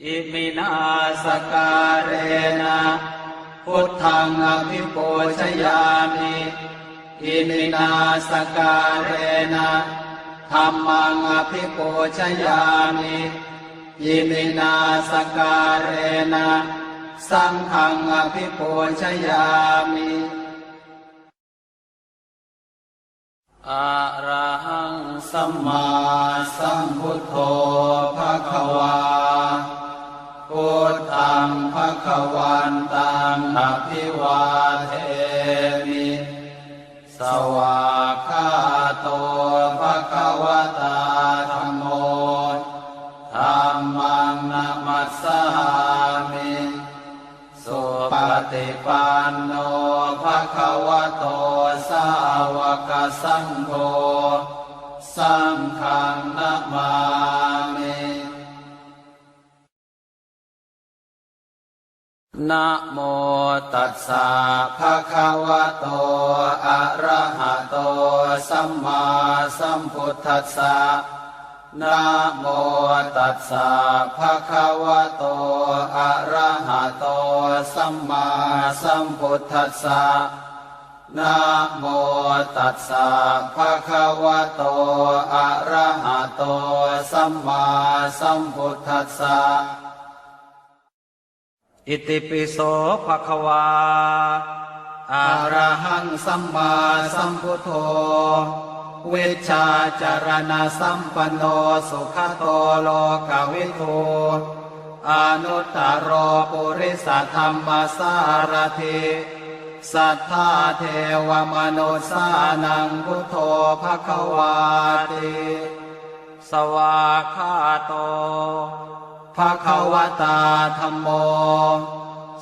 อิมินาสการเรนะพุทธังอภิปูชยามิอิมินาสการเรนะธัมมังอภิปูชยามิอิมินาสการเรนะสังฆังอภิปูชยามิอะระหังสัมมาสัมพุทโธภควาพุทธังภควันตังอภิวาเทมิสวากขาโตภควตาธัมโมธัมมังนะมัสสามิสุปฏิปันโนภควโตสาวกสังโฆสังฆังนะมามินะโมตัสสะภะคะวะโตอะระหะโตสัมมาสัมพุทธัสสะนะโมตัสสะภะคะวะโตอะระหะโตสัมมาสัมพุทธัสสะนะโมตัสสะภะคะวะโตอะระหะโตสัมมาสัมพุทธัสสะอิติปิโสภะคะวาอะระหังสัมมาสัมพุทโธเวชชาจารณะสัมปันโนสุขโตโลกวิทูอนุตตรปุริสธรรมสารถิสัทธาเทวมนุสสานังพุทโธภะคะวาติสวากขาโตภควตาธัมโม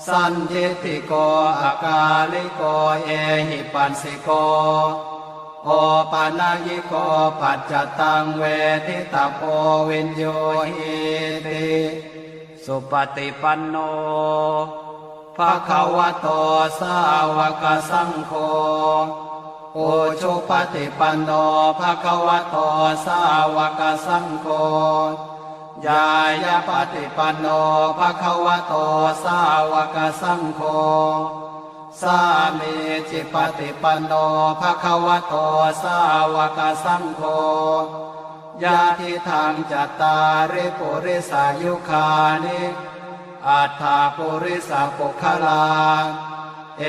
สันทิฏฐิโกอากาลิโกเอหิปัสสิโกโอปานายิโกปัจจตังเวทิตาโพวินโยหิติสุปฏิปันโนภควโตสาวกสังโฆโอชุปฏิปันโนภควโตสาวกสังโฆยายาปฏิปันโนภควโตสาวกสังโฆสามีจิปฏิปันโนภควโตสาวกสังโฆญาติทางจัตตาริปุริสายุคานิอัฏฐาปุริสปุคลาเอ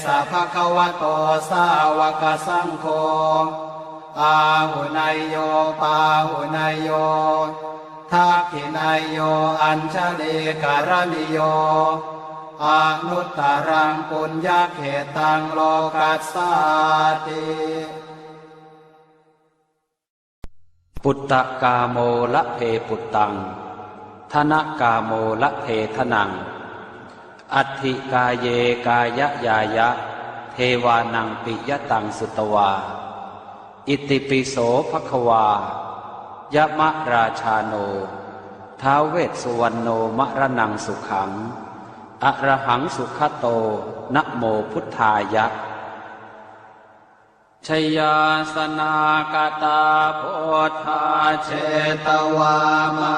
สะภควโตสาวกสังโฆอาหุนายโยปาหุนายโยทักขินายโยอัญชลีการณิโยอนุตตรังปุญญเขตังโลกัสสาติปุตตะกาโมละเพปุตตังธนกาโมละเพทนังอัตถิกาเยกายะยายะเทวานังปิยตังสุตวาอิติปิโสภควายะมะราชาโนท้าวเวสสุวรรณโนมะระนังสุขังอะระหังสุขโตนะโมพุทธายะชยาสนากตาโพธาเชตวามา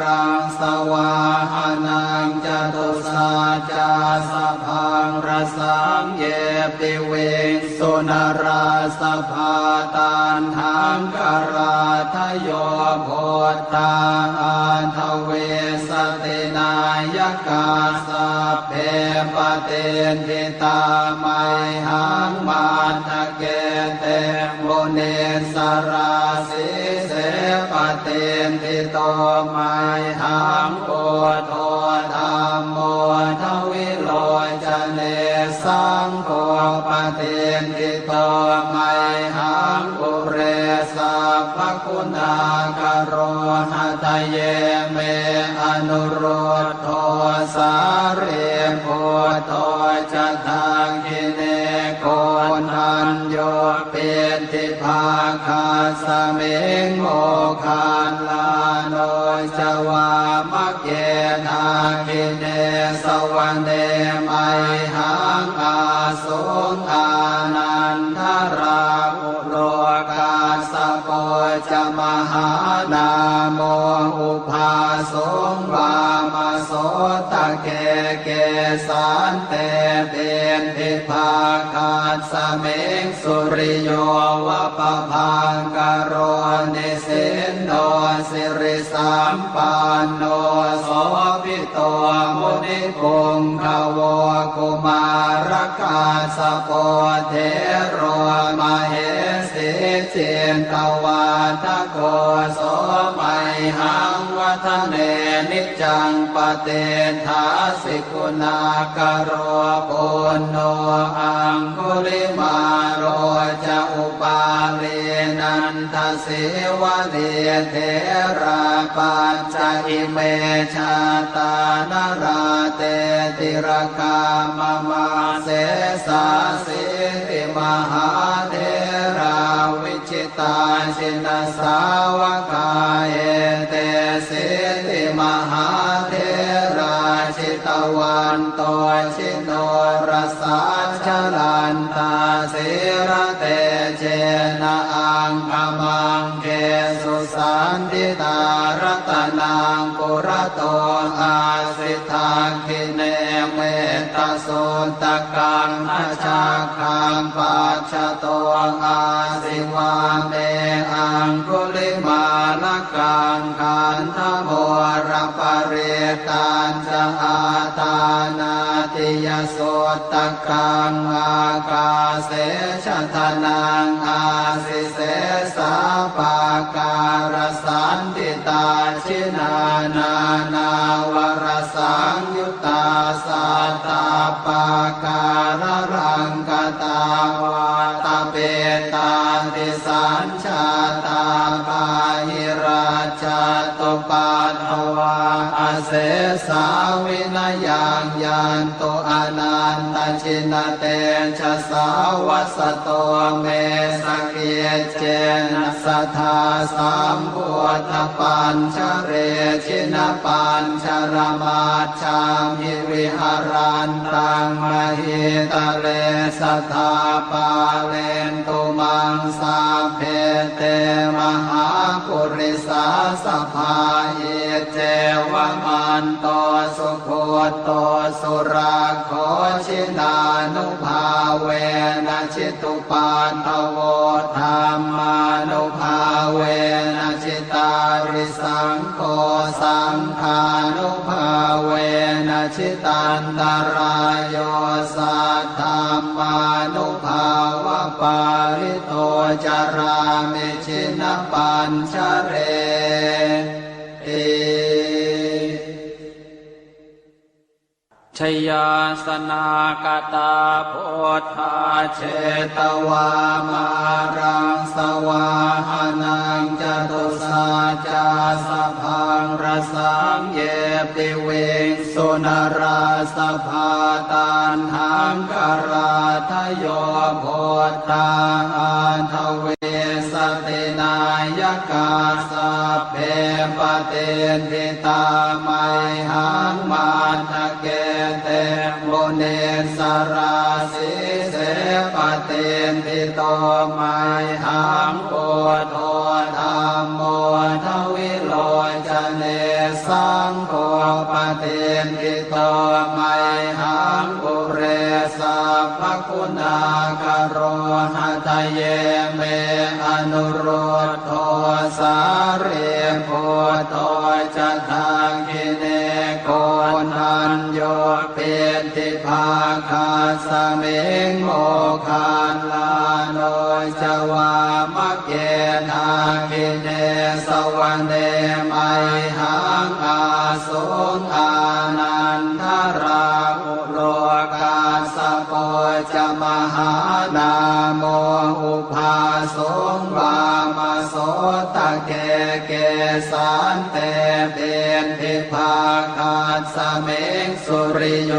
รังสวาหานังจตุสาจาสพังรสังเยปิเวงสุนราสภาตานทังกราทโยโพธาอันทเวสตินายกาสัพเพปเตนทิตาไมหังมาทะเกเตโมเนสราสิเสปเตนทิโตไมหังโกโทธัมโมทวิโลจเนสังโฆปเตนทิโตไมหังปุเรสัพพคุณากโรหะตเยเมอนุโรธโทสาเรโพโตจะทางกิเนโกนันโยเปติภาคาสเมงโมคานลาโนจวามะเกนาคิเนสวรรเนไมหังอาสุงอานันทราอุโลกาสโปจมหานาโมอุภาสงวาม โสตเกเกสานเตเบนทิภาคาสเมงสุริโยวะปะพังกโรนิสินโนสิริสัมปันโนโสภิโตมุนิปุงขโวกุมารกาสโปเทโรมเหสีเจนตวาทโกโสมัยหังวัฒเนนิจังปเตถาสิกุณากโรปุณโนอังคุลิมาโรจะอุปาเลนันทสิวะเดเทราปัญจอิเมชาตานราเตติรกามมาเสสาสิติมหาเทราวิจิตาชินสาวกาเอเตสิติมหาเทราชิตวันโตชิโนรสาชลันตาสิระเตเจนะอังคมังเกสุสันติตารัตนังปุระโตอาสิทาคิเนเมตตาสุตกังอาชาคังปัจจโตอาสิวาเมอังคุลิมาลกังขันธโมรปริตันจะอาตานาติยสุตกังอากาเสชะทนังอาสิเสสาปาการสันติตาชินานานาวรสังยุตตาสัตตาปาการรังกตาวาตเปตาติสัญชาตาปาหิราชตุปัฏฐวาอาเสสาวินยังยันโตอนันตชินเตชะสาวัสโตเมสเกเจนะสัทธาสัมพุทธปัญชเรชินปัญชรมาชามิวิหารันตังมหิตะเลสัทธาปาเลนตุมังสาเพเตมหาปุริสาสภาเยเจวมันโตสุโคโตสุราโคชินานุภาเวนะชิตุปันทโวธรรมานุภาเวนะชิตาริสังโฆสังฆานุภาเวนะชิตันตรายโยสัทธรรมานุภาวะปาริโตจารามิชินปัญชเรชยาสนากตาโพธาเชตวามารังสวาหานังจตุสาจาสพังรสังเยปิเวงสุนราสภาตันหังกราทโยโพธาอันทเวสตินายกาสัพเพปเตนทิตาไมหังมาทะเกเตโมเนสราสิเสปเตนทิโตไมหังโพโทธรรมโมทวิโลจเนสังโฆปเตนทิโตไมหังปุเรสัพพคุณากโรหะทะเยเมอนุโรธโทสาเรโพโตจะทางกิเนโกนันโยเป็นทิภาคาสเมงโมคานลาโนจวามะเกทากิเนสวรรเนไมหังอาสุงอานันทราอุโลกาสโปจะมหานาโมอุภาสงวามโสตเกเกสานเตเป็นทิภาคาสเมงสุริโย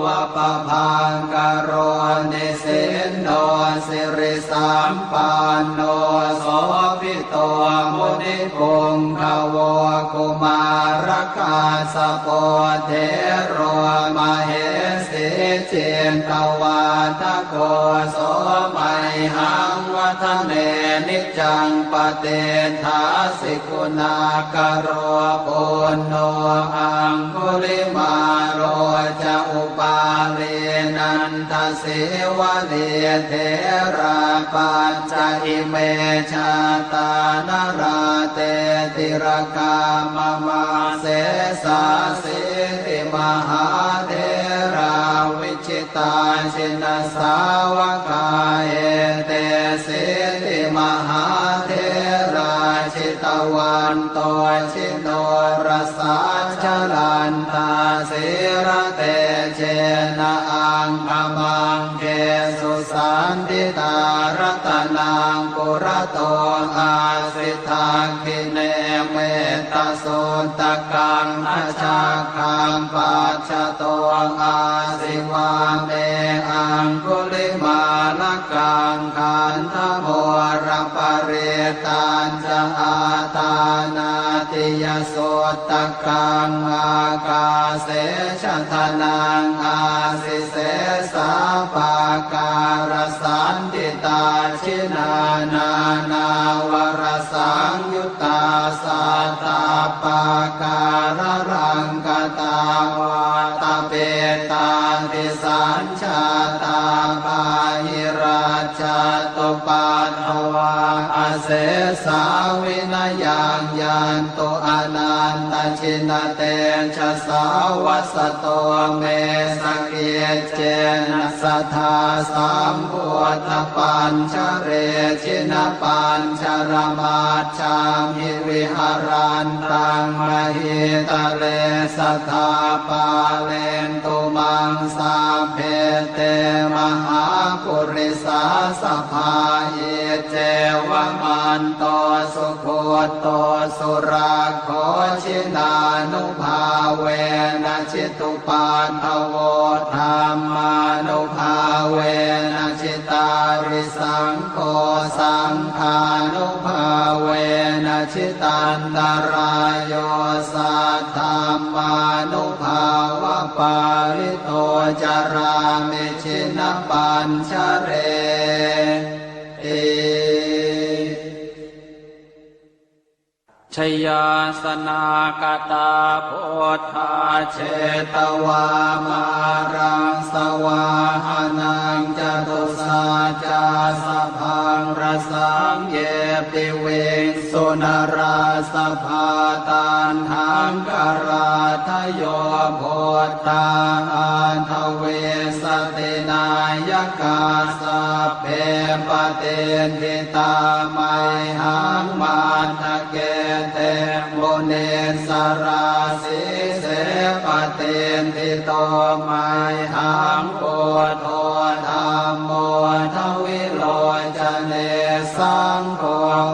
วะปะพังกโรนิสินโนสิริสัมปันโนโสภิโตมุนิปุงขโวกุมารกาสโปเทโรมเหสีเจนตวาทโกโสมัยหังวัฒเนนิ จังปเตทาสิกุณากโรปุณโนอังคุลิมาโรจะอุปาเลนันทเสวะเลเทระปัญจอิเมชาตานราเตติรกามมาเสสาสิติมหาเทราวิชิตาชินสาวกาเอเตสิติมหาเทราชิตวันโตชิโนรสาชลันตาสิระเตเชนะอังคมังเกสุสันติตารัตนังปุระโตอาสิทาคิเนเมตโสตกังอาชาคังปัจจโตอาสิวาเมอังคุลิมาลกังขันธโมรปเรตัญจะอาตานาติยโสตกังอากาเสชะทนังอาสิเสสาปาการสันติตาชินานานาวรสังยุตตาสัตตาปาการรังกตาวาตาเปตาติสัญชาตาปาหิราชตุปัฏฐวาอาเสสาวินยังยันตุอนันตชินเตชะสาวัสโตเมสเกเจนะสัทธาสัมพุทธปัญชเรชินปัญชรมาชามิวิหารันตังมหิตะเลสัทธาปาเลนตุมังสาเพเตมหาปุริสาสภาเยเจวมันโตสุโคโตสุราโคชินานุภาเวนะชิตุปัฏฐโวธรรมานุภาเวนะชิตาริสังโฆสังฆานุภาเวนะชิตันตรายโยสัทธามานุภาวะปาริโตจารามิชินปัญชเรเอชยาสนากตาโพธาเชตวามารังสวาหานังจตุสาจาสพังรสังเยปิเวงสุนราสภาตันหังกราทโยโพธาอันทเวสตินายกาสัพเพปเตนทิตาไมหังมันทะเกเตโมเนสราสิเสปเตนทิโตไมหังโพโทธรรมโมทวิโลจเนสังโฆ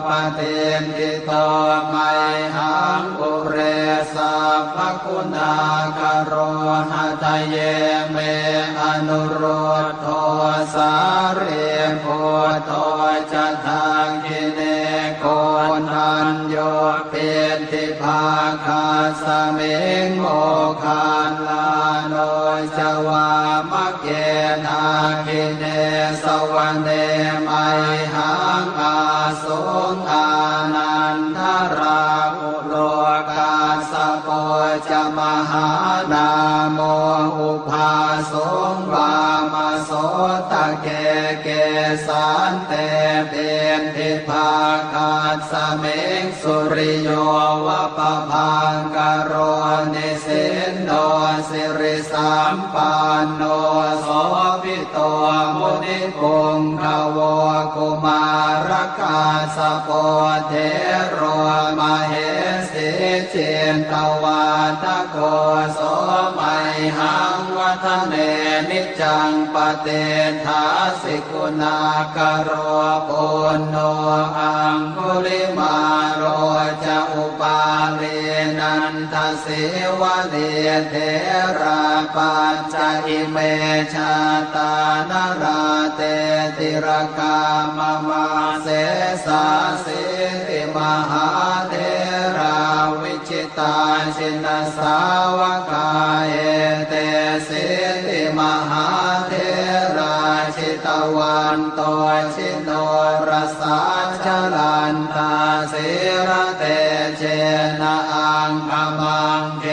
ปเตนทิโตไมหังปุเรสัพพคุณากโรหะทะเยเมอนุโรธโทสาเรโพโทจะทางกิเนโกนันโยเป็นทิภาคาสเมงโมคานลาโนจวามะเกนาคิเนสวรรเนไมหังอาสุงอานันทราอุโลกาสโปจะมหานาโมอุภาสงวามโสตะเกเกสันเตเป็นทิภาคาสเมงสุริโยวะปะพังกโรนิสินโนสิริสัมปันโนโสภิโตมุนิปุงขโวกุมารกาสโปเทโรมเหสิเจนตวาตโกโสไมหังวัฒเนนิจังปเตทาสิกุณากโรปุณโนอังคุลิมาโรจะอุปาเลนันทเสวะเลเทระปัญจอิเมชาตานราเตติรกามมาเสสาสิติมหาเทราวิชิตาชินสาวกาเอเตสิติมหาเทราชิต วันโตชิโนรสาชลันตาสิระเตเจนะอังคมังเก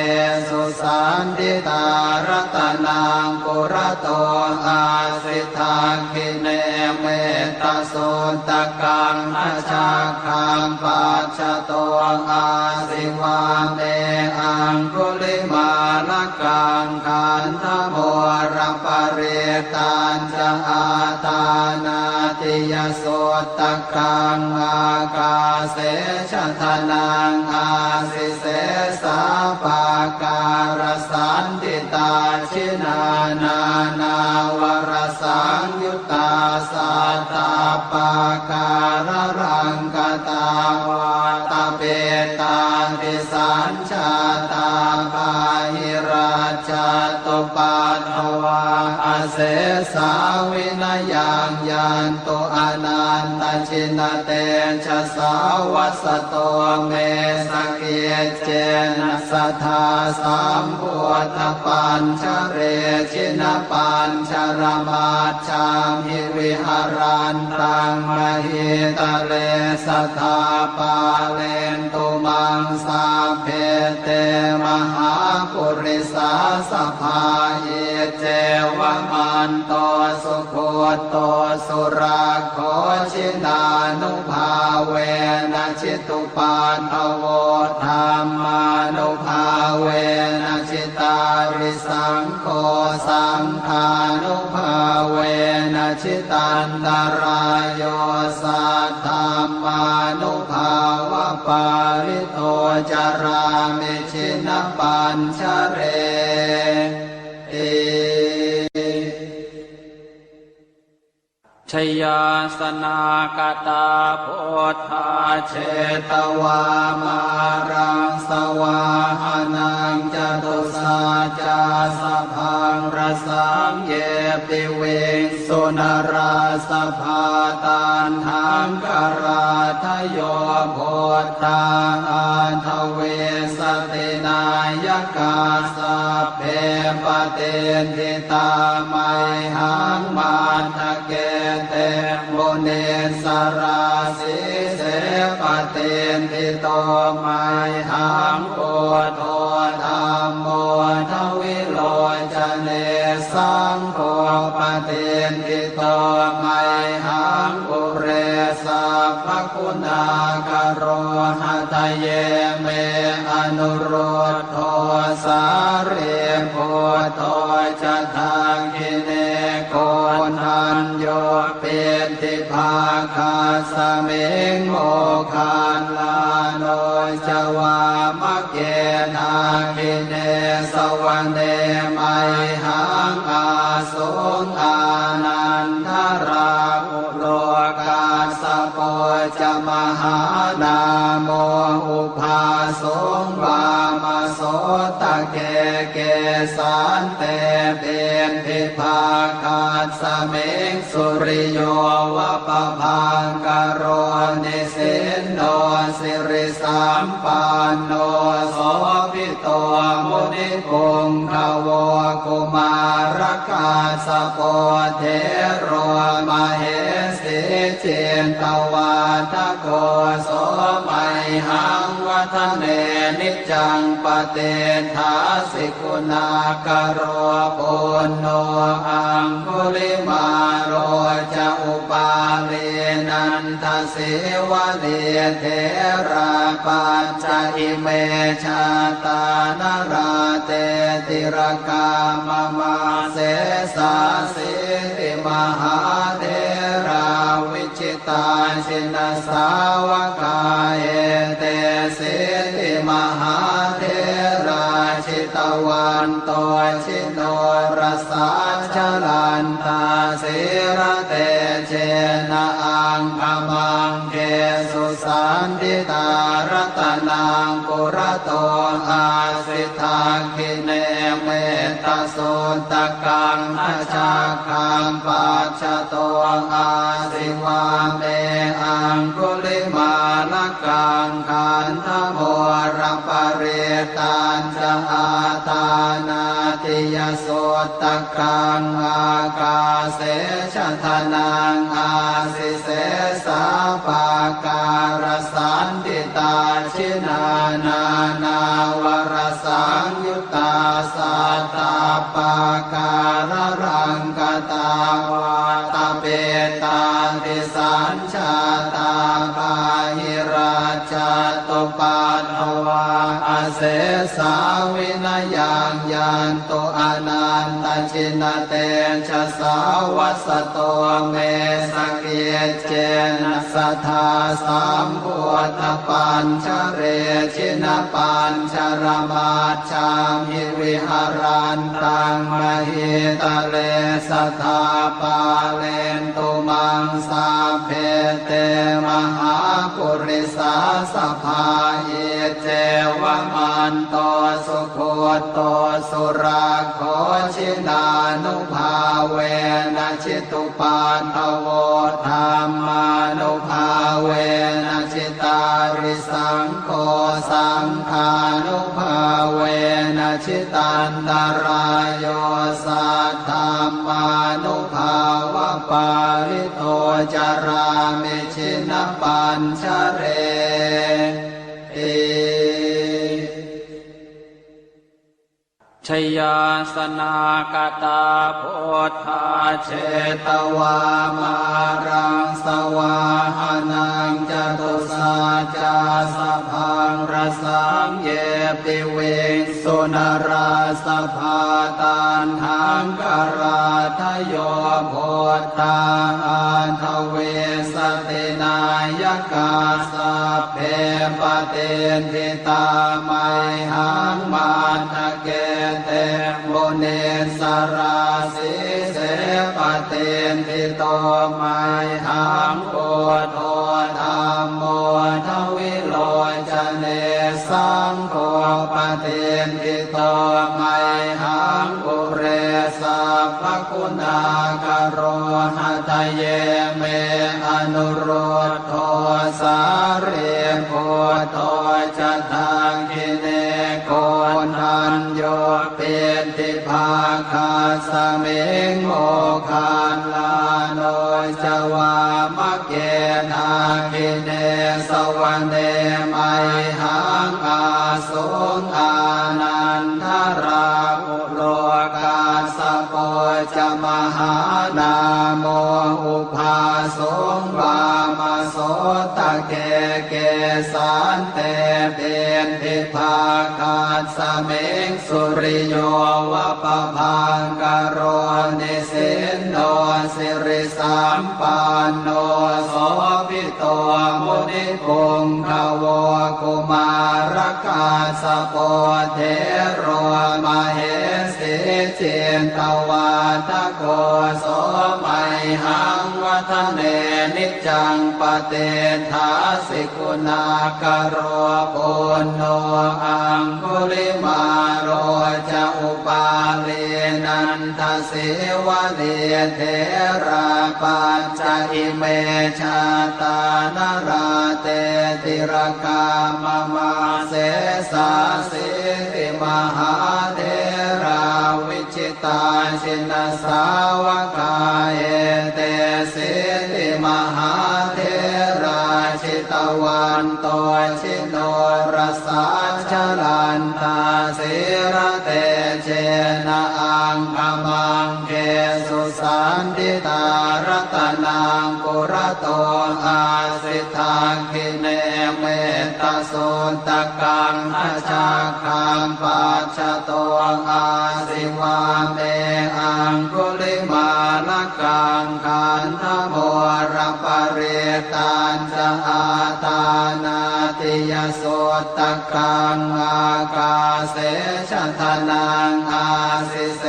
สุสันติตารตนังปุระโตอาสิทาคิเนเมตตาสุตกังอาชาคังปัจจโตอาสิวาเมอังคุลิมาลกังขันธโมรปริตันจะอาตานาติยสุตตะกังอากาเสชะทนังอาสิเสสาปาการสันติตาชินานานาวรสังยุตตาสัตตาปาการรังกตาวาตาเปตาติสัญชาตาปาหิราชตุปัฏฐวาอาเสสาวินยังยันตุอนันตชินเตชะสาวัสโตเมสเกเจนะสัทธาสัมพุทธปัญชเรชินปัญชรมาชามิวิหารันตังมหิตะเลสัทธาปาเลนตุมังสาเพเตมหาปุริสาสภาเยเจวมันโตสุโคโตสุราโคชินานุภาเวนะชิตุปันทโวธรรมานุภาเวนะชิตาริสังโฆสังฆานุภาเวนะชิตันตรายโยสัทธรรมานุภาวะปาริโตจารามิชินปัญชเรชยาสนากตาโพธาเชตวามารังสวาหานังจตุสาจาสพังรสังเยปิเวงสุนราสภาตันหังคาราทโยโพธาอันทเวสตินายกาสัพเพปเตนทิตาไมหังมาทะเกเตโมเนสราสิเสปเตนทิโตไมหังโพโทธรรมโมทวิโลจเนสังโฆปเตนทิโตไมหังปุเรสัพพคุณากโรหะทะเยเมอนุโรธโทสาเรโพโตจะทางกิเนโกนันโยเป็นทิภาคาสเมงโมคานลาโนจวามะเกนาคิเนสวรรเนไมหังอาสุงอานันทราอุโลกาสโปจะมหานาโมอุภาสงวามโสตะเกเกสันเตเป็นทิภาคาสเมงสุริโยวะปะพังกโรนิสินโนสิริสัมปันโนโสภิโตมุนิปุงขโวกุมารกาสโปเทโรมเหสีเจนตวาทโกโสมัยหังวัฒเนนิจังปเตทาสิกุณากโรปุณโนอังคุลิมาโรจะอุปาเลนันทสิวะเลเทราปัญจอิเมชาตานาราเตติรกามมาเสสาสิริมหาเทราวิจิตาชินสาวกาเอเตสิริมหาเทราชิตวันโตชิโนรสาชลันตาสิระเตเจนะอังคมังเกสุสันติตารตนังปุระโตอาสิทาคิเนเมตตาสุตกังอาชาคังปัจจโตอาสิวาเมอังคุลิมา ลกังขันธโมรปเรตัญจะอาตานาติยโสตกังอากาเสชะทนังอาสิเสสาปาการสันติตาชินานานาวรสังยุตตาสัตตาปาการรังกตาวาตเปตาติสัญชาตาปาหิราชตุปันภวาอาเสสาวินยังยันตุอนันตชินเตชะสาวัสโตเมสเกเจนะสัทธาสัมพุทธปัญชเรชินปัญชรมาชามิวิหารันตังมหิตะเลสัทธาปาเลนตุมังสาเพเตมหาปุริสาสภาเยเจวมันโตสุโคโตสุราโคชินานุภาเวนะชิตุปาทโวธรรมานุภาเวนะชิตาริสังโฆสังฆานุภาเวนะชิตันตรายโยสัทธามานุภาวะปาริโตจารามิชินปัญชเรชยาสนากตาโพธาเชตวามารังสวาหานังจตุสาจาสพังรสังเยปิเวสุนราสภาตันหังกราทโยโพธาอันทเวสตินายกาสัพเพปเตนทิตาไมหังมาทะเกเตโมเนสราสิเสปเตนทิโตไมหังโอโทธรรมโมทวิโลจเนสังโฆปเตนทิโตไมหังปุเรสัพพคุณากโรหะทะเยเมอนุโรธโทสาเรโพโทจะทังกิเนโกนันโยเป็นติภาคาสเมงโมคานลาโนจวามะเกนาคิเนสวรรเนไมหังอาสุงอานันทราอุโลกาสโปจมหานาโมอุภาสงวามโสตะเกเกสันเตเป็นทิภาคาสเมงสุริโยวะปะพังกโรนิสินโนสิริสัมปันโนโสภิโตมุนิพงขโวกุมารกาสโปเทโรมเหสิเจนตวาทโกโสมัยหังวัฒเนนิจังปเตถาสิกุณากโรปุณโนอังคุลิมาโรจะอุปาเลนันทสิวะเลเทราปัญจอิเมชาตานราเตติรกามมาเสสาสิติมหาเทราวิจิตาชินสาวกาเอเตสิติมหาเทราชิตวันโตชิโนรสาชลันตาสิระเตเจนะอังคมังเกสุสันติตารัตนังปุระโตอาสิทาคิเนเมตตาสุตกังอาชาคังปัจจโตอาสิวาเมอังคุลิมาลกังขันธโมรปเรตัญจะอาตานาติยโสตกังอากาเสชะทนังอาสิเส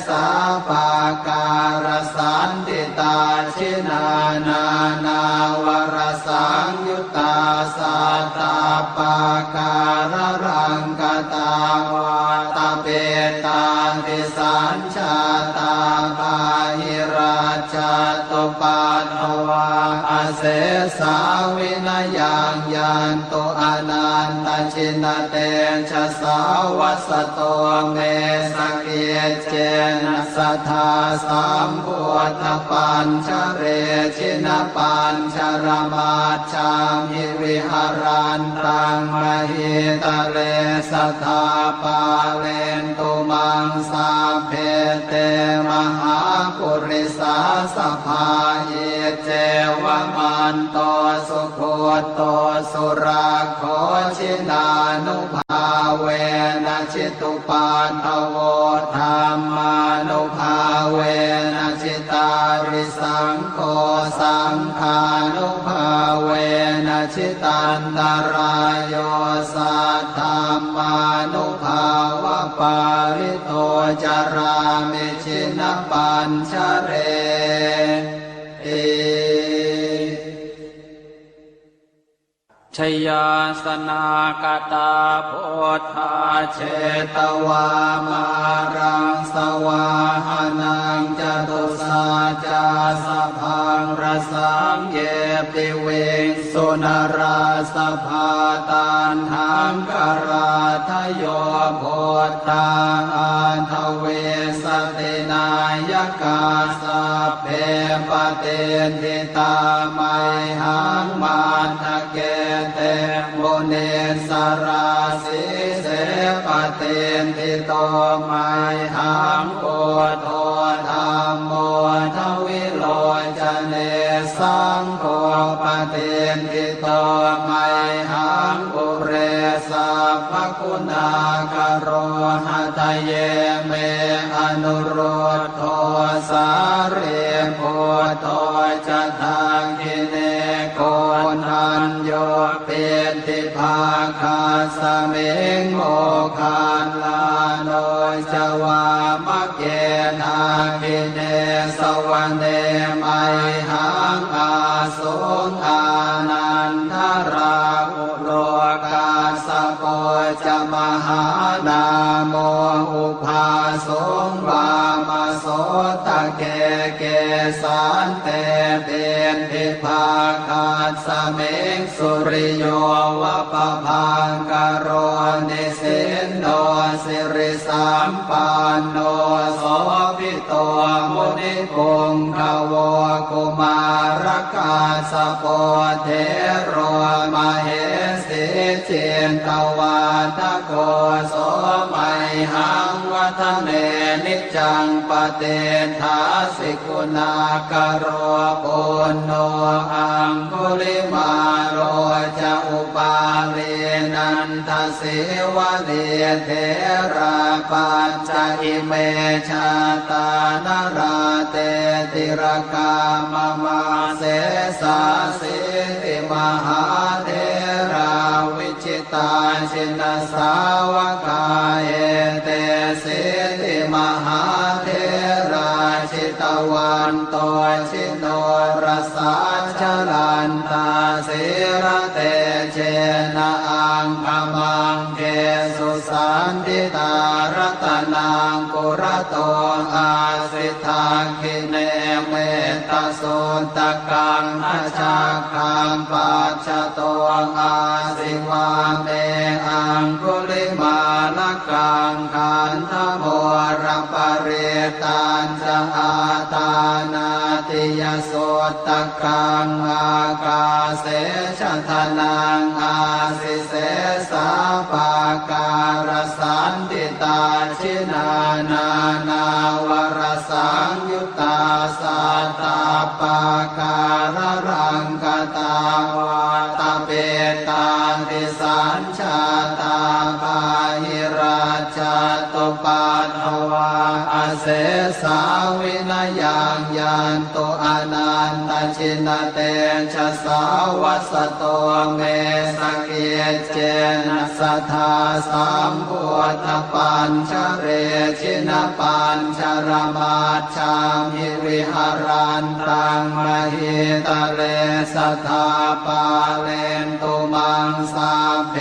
สาปาการสันติตาชินานานาวรสังยุตตาสัตตาปาการรังกตาวาตเปตาติสัญชาตาปาหิราชตุปันภวาอาเส เสสาวินายังยันโตอนันตชินเตชะสาวัสโตเมสเกเจนะสัทธาสัมพุทธปัญชเรชินปัญชรมาชามิวิหารันตังมหิตะเลสัทธาปาเลนตุมังสาเพเตมหาปุริสาสภาเยเจวมันโตสุโคโตสุราโคชินานุภาเวนะชิตุปาทโวธรรมานุภาเวนะชิตาริสังโฆสังฆานุภาเวนะชิตันตรายโยสัทธรรมานุภาวะปาริโตจารามิชินปัญชเรชยาสนากตาพุทธาเชตวามารังสวาหานังจตุสาจาสพังรสังเยปิเวงสุนราสภาตันหังกราทโยโพธาอันทเวสตินายกาสัพเพปเตทิตาไมหังมันทเกเตโมเนสราสิเสปเตทิโตไมหังโอโทธรรมโมทวิโลจเนสังโฆปเตทิโตไมหังอุเรสัพพคุณากโรหะทะเยเมอนุโรธโทสาเรโพโตจะทาคิเนโกนันโยเปติภาคาสเมงโมคานลาโนจวามะเกนาคิเนสวรรเนมัยหังอาสุงอานันทราอุโลกาสโกจะมหานาโมอุภาสงวามโสตะเกเกสันเตเตนทิภาคาสเมงสุริโยวะปะพังกโรนิสินโนสิริสัมปันโนโสภิโตมุนิปุงขโวกุมารกาสโปเทโรมเหสิเจนตวาทโกโสมัยหังวัฒเนนิจังปเตทาสิกุณากโรปุณโนอังคุลิมาโรจะอุปาเรนันทสิวะเดเทราปัญจอิเมชาตานราเตติรกามมาเสสาสิติมหาเทราวิจิตาชินสาวกาเอเตสิติมหาเทราชิตวันโตชิโนรสาชลันตาสิระเตเจนะอังคมังเกสุสันติตารัตนังกุระโตอาสิทาคิเนเมตตาโสตกังอาชาคังปัจจโตอาสิวาเมอังคุลิมาลกังขันธโมรปเรตันจะอาตานาติยโสตกังอากาเสชะทนังอาสิเสสาปาการสันติตาชินานานาวรสังยุตตาสัตตาปาการรังกตาวาตเปตาติสัญชาตาภาหิราชตุปาทวาอาเสสาวินายังยันโตอนันตชินเตชะสาวัสโตเมสเกเจนะสัทธาสัมพุทธปัญชเรชินปัญชรมาชามิวิหารันตังมหิตะเลสัทธาปาเลนตุมังสาเพ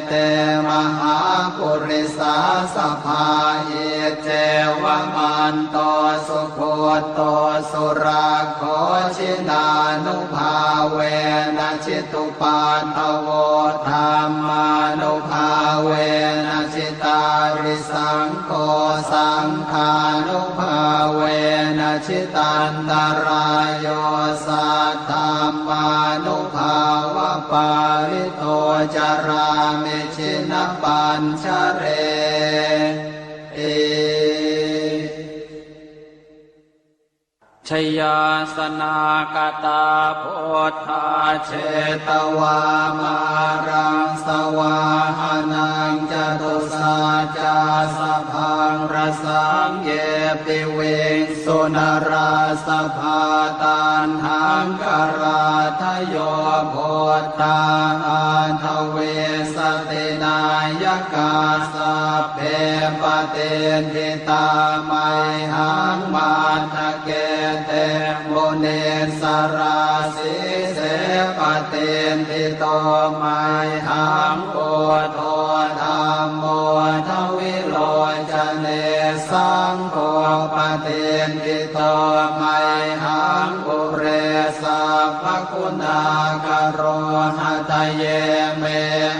เตมหาปุริสาสภาเย เจวมันโตสุโคโตสุราโคชินานุภาเวนะชิตุปาทโวธรรมานุภาเวนะชิตาริสังโฆสังฆานุภาเวนะชิตันตรายโยสัทธามานุภาวะปาริโตจารามิชินปัญชเรชยาสนากตาโพธาเชตวามารังสวาหานังจตุสาจาสพังรสังเยปิเวงสุนราสภาตันหังกราทโยโพธาอันทเวสตินายกาสัพเพปเตนทิตาไมหังมาทะเกเตโมเนสราสิเสปเตนทิโตไมหังโอโทธรรมโมทวิโลจเนสังโฆปเตนทิโตไมหังปุเรสัพพคุณากโรหะทะเยเม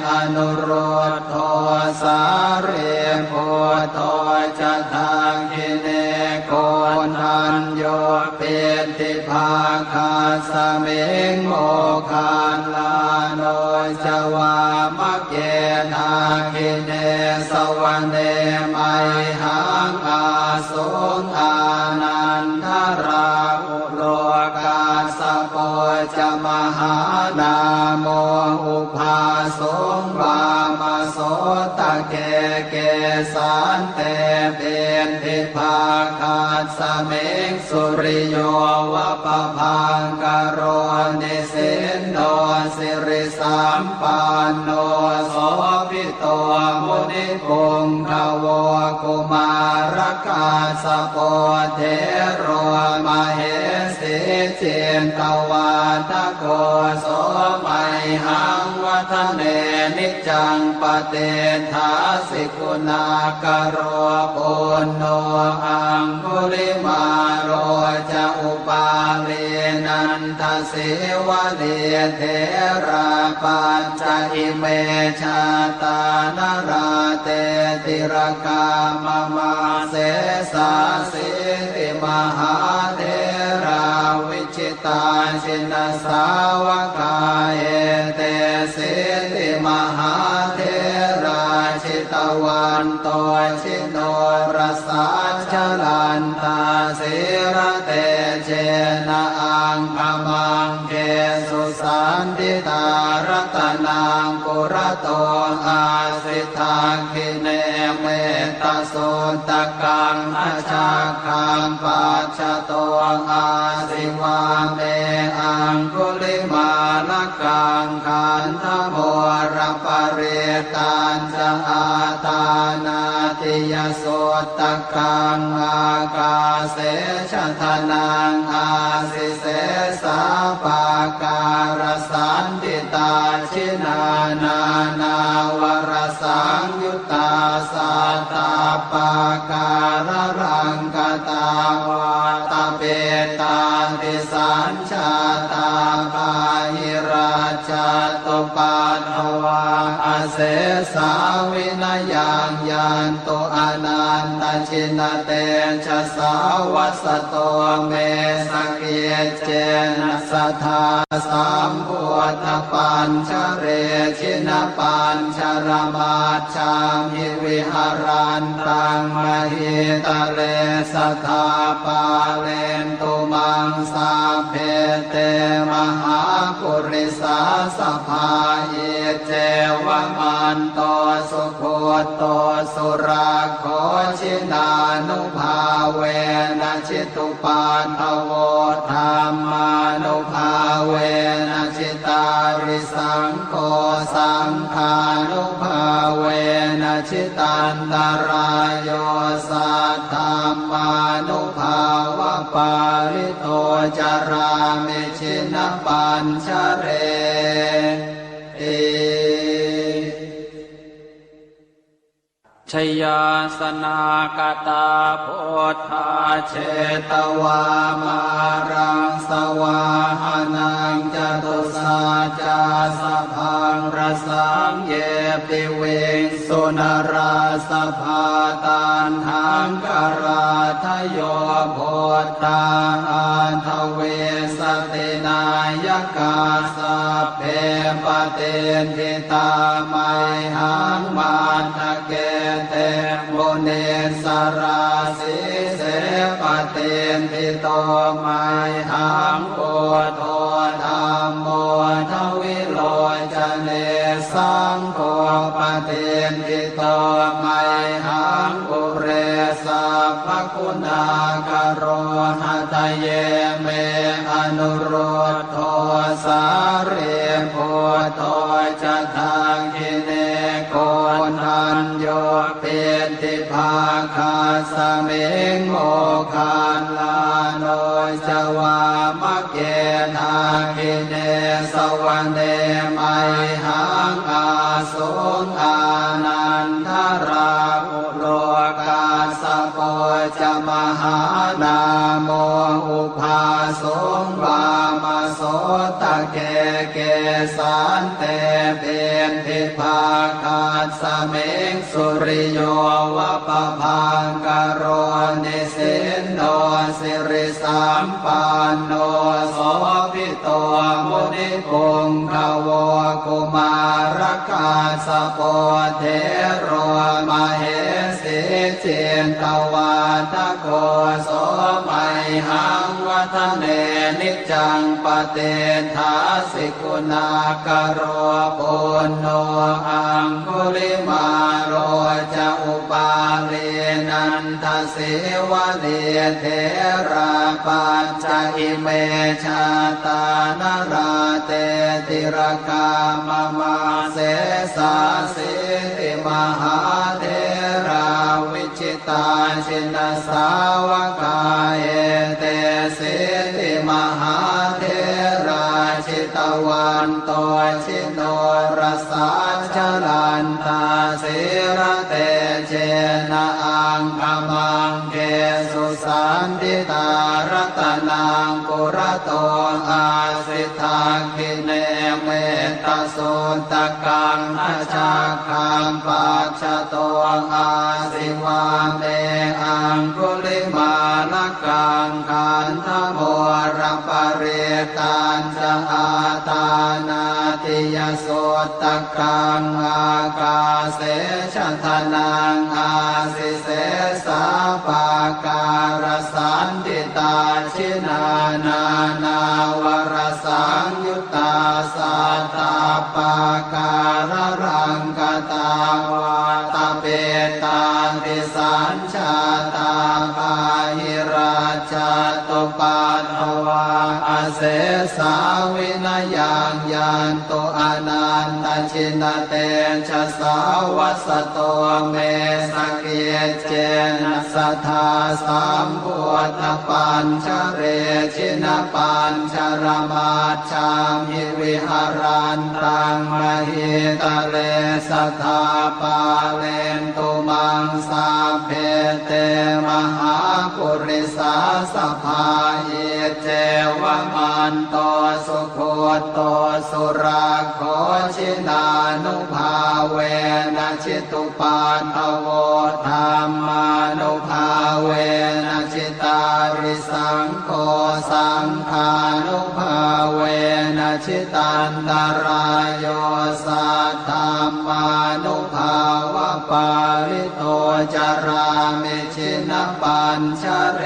อนุโรธโทสาเรโพโทจะทังกิเนโกนันโยเปติภาคาสเมงโมคาลาโนจวามะเกนาคิเนสวรรเนไมหังอาสุงอานันทราอุโลกาสโปจะมหานาโมอุภาสงวามโสตะเกเกสันเตเป็นทิภาคาสเมงสุริโยวะปะพังกโรนิสินโนสิริสัมปันโนโสภิโตมุนิพงขโวกุมารกาสโปเทโรมเหสิเจนตวาทโกโสมัยหังวัฒเนนิจังปเตทาสิกุณากโรปุณโนอังคุลิมาโรจะอุปาเลนันทสิวะเลเทราปัญจอิเมชาตานราเตติรกามมาเสสาสิติมหาเทราวิชิตาชินสาวกาเอเตสิติมหาเทราชิตวันโตชิโนรสาชลันตาสิระเตเจนะอังคมังเกสุสันติตารัตนังกุรโตอาสิทาคิเนเมตโสตกังอาชาคังปัจฉโตอาสิวาเมอังคุลิมาลกังขันธโมรปเรตันจะอาตานาติยโสตกังอากาเสชทนังอาสิเสสาปาการสันติตาชินานานาวรสังยุตตาสัตตาปาการรังกตาวาตาเปตาติสัญชาตาภาหิราชตุปัฏฐวาอาเสสาวินยังยันตุอนันตชินเตชะสาวัสโตเมสเกเจนะสัทธาสัมพุทธปัญชเรชินปัญชรมาชามิวิหารันตังมหิตะเลสัทธาปาเลนตุมังสาเพเตมหาปุริสาสภาเยเจวมันโตสุโคโตสุราโคชินานุภาเวนะชิตุปาทโวธรรมานุภาเวนะชิตาริสังโฆสังฆานุภาเวนะชิตันตรายโยสัทธามานุภาวะปาริโตจารามิชินปัญชเร ชยาสนากตาพุทธาเช ตวามารังสวาหานังจตุสาจาสพังรสังเยปิเวงสุนราสภาตันหังกราทโยโพธาอันทเวสตินายกาสัพเพปเตนทิตาไมหังมันทะเกเตโมเนสราสิเสปเตนทิโตไมหังโอโทธัมโมทวิโลจเนสังโฆปเตนทิโตไมหังอุเรสัพพคุณากโรหะทะเยเมอนุโรธโทสาเรโพโตจะทางคิเนโกนันโยเปติภาคาสเมงโมคานลาโนจวามะเกทาคิเนสวรรเนไมหังอาสุงอานันทราอุโลกาสโปจะมหานาโมอุภาสุงวามโสตะเกเกสันเตเปนทิภาคาสเมงสุริโยวะปะพังกโรนิสินโนสิริสัมปันโนโสภิโตมุนิปุงขโวกุมารกาสโปเทโรมเหสิเจนตวาทโกโสไมหังวัฒเนนิจังปเตทาสิกุณากโรปุณโนอังคุลิมาโรจะอุปาเลนันทสิวะเดเทราปัจจอิเมชาตานราเตติรกามมาเสสาสิติมหาเทราวิชิตาชินสาวกาเอเตสิติมหาเทราชิตวันโตชิโนรสาชลันตาสิระเตเจนะอังคมังเกสุสันติตารัตนังปุระโตอาสิทาคิเนเมตตาสุตตะกังอาชาคังปัจจโตอาสิวาเมอังคุลิมาลกังขันธโมรปเรตันจะอาตานาติยโสตะกังอากาเสชะทนังอาสิเสสาปาการสันติตาชินานานาวรสังยุตตาสัตตาปาการรังกตาวาตเปตาติสัญชาตาภาหิราชตุปัตถวาอาเสสาวินยังยันโตอนันตชินเตชะสาวัสโตเมสเกเจนะสัทธาสัมพุทธปัญชเรชินปัญชรมาชามหิวิหารันตังมหิตะเลสัทธาปาเลนตุมังสาเพเตมหาปุริสาสภาเยเจวมันโตสุโคโตสุราโคชินานุภาเวนะชิตุปันทโวธรรมานุภาเวนะชิตาริสังโฆสังฆานุภาเวนะชิตันตรายโยสัทธรรมานุภาวะปาริโตจารามิชินปัญชเร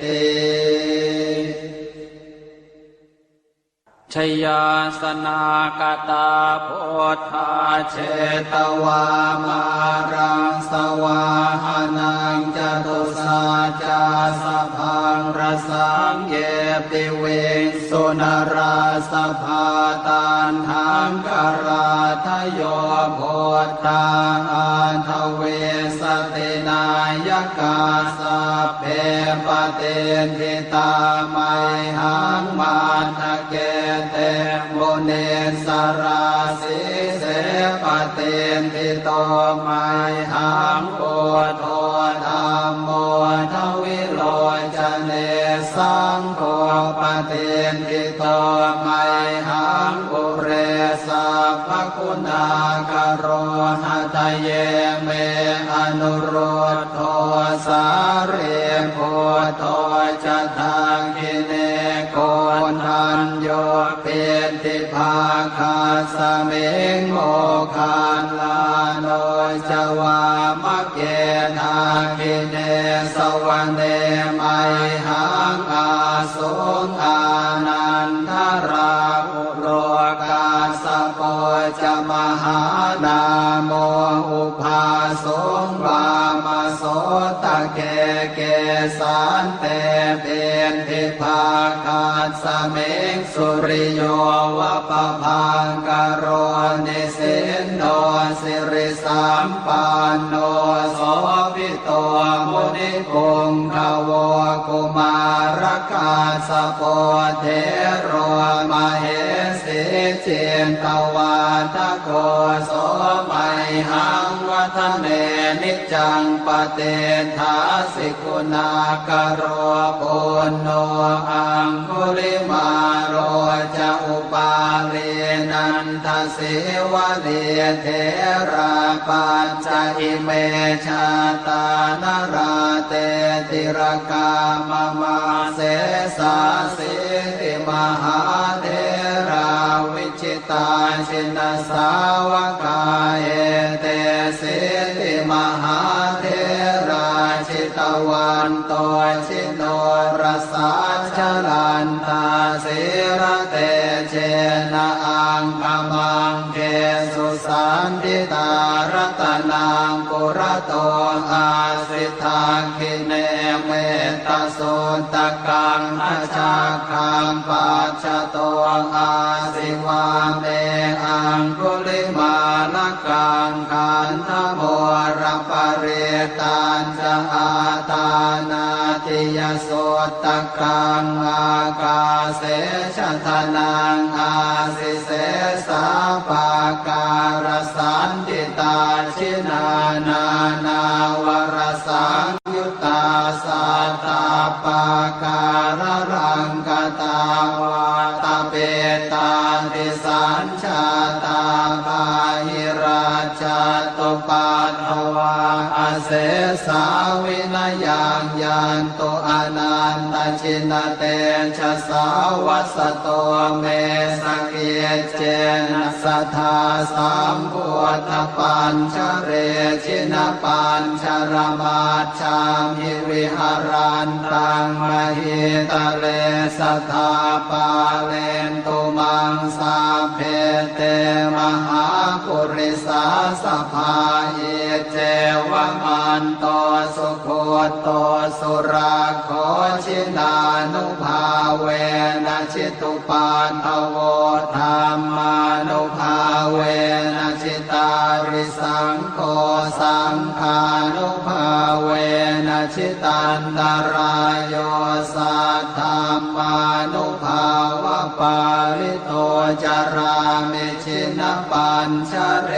ติ ชยาสนากตาพุทธาเช ตวามารังสวาหานังจตุสาจาสพังรสังเยปิเวงสุนราสภาตันหังกราทโยโพธาอันทเวสตินา ยกาสัพเพปเตนทิตาไมหังมาทะเกเตโมเนสราสิเสปเตนทิโตไมหังโพโทธัมโมทวิโรจเนสังโฆปเตนทิโตไมหังปุเรสัพพคุณากโรหะทะเยเมอนุโรธโทสาเรโพโทจะทังกิเนโกนัญโยเปติภาคาสเมงโมคาลาโนจวามะเกนากิเนสวะเนไมหังอาสุงอานันทราอุโรกาสโปจะมหานาโมอุภาสงวามโสตะเกเกสันเตเป็นทิภาคาสเมงสุริโยวะปะพังกโรนิสินโนสิริสัมปันโนโสภิโตมุนิปุงขโวกุมารกาสโปเทโรมเหสีเจนตวาทโกโสมัยหังวัฒเนนิจังปเตทาสิกุณากโรปุณโนอังคุลิมาโรจะอุปาเรนันทสิวะเรเทราปัญจอิเมชาตานราเตติรกามมาเสสาสิติมหาเทราวิจิตาชินสาวกาเอเตสิติมหาเทราชิตวันโตชิโนรสาชลันตาสิระเตเจนะอังคมังเกสุสันติตารตนังปุระโตอาสิทาคิเนเมตโสตกังอาชาคังปัจจโตอาสิวาเมอังคุลิมาลกังขันธโมรปเรตันจะอาตานาติยโสตกังอากาเสชะทนังอาสิเสสาปาการสันติตาชินานานาวรสังยุตตาสัตตาปาการรังกตาวาตาเปตาติสัญชาตาภาหิราชตุปัตถวาอเสสาวินยังยันตุอนันตชินเตชะสาวัสโตเมสเกเจนะสัทธาสัมพุทธปัญชเรชินปัญชรมาชามิวิหารันตังมหิตะเลสัทธาปาเลนตุมังสาเพเตมหาปุริสาสภาเยเจวมันโตสุโคโตสุราโคชินานุภาเวนะชิตุปันทโวธรรมานุภาเวนะชิตาริสังโฆสังฆานุภาเวนะชิตันตรายโยสัทธามานุภาวะปาริโตจารามิชินปัญชเร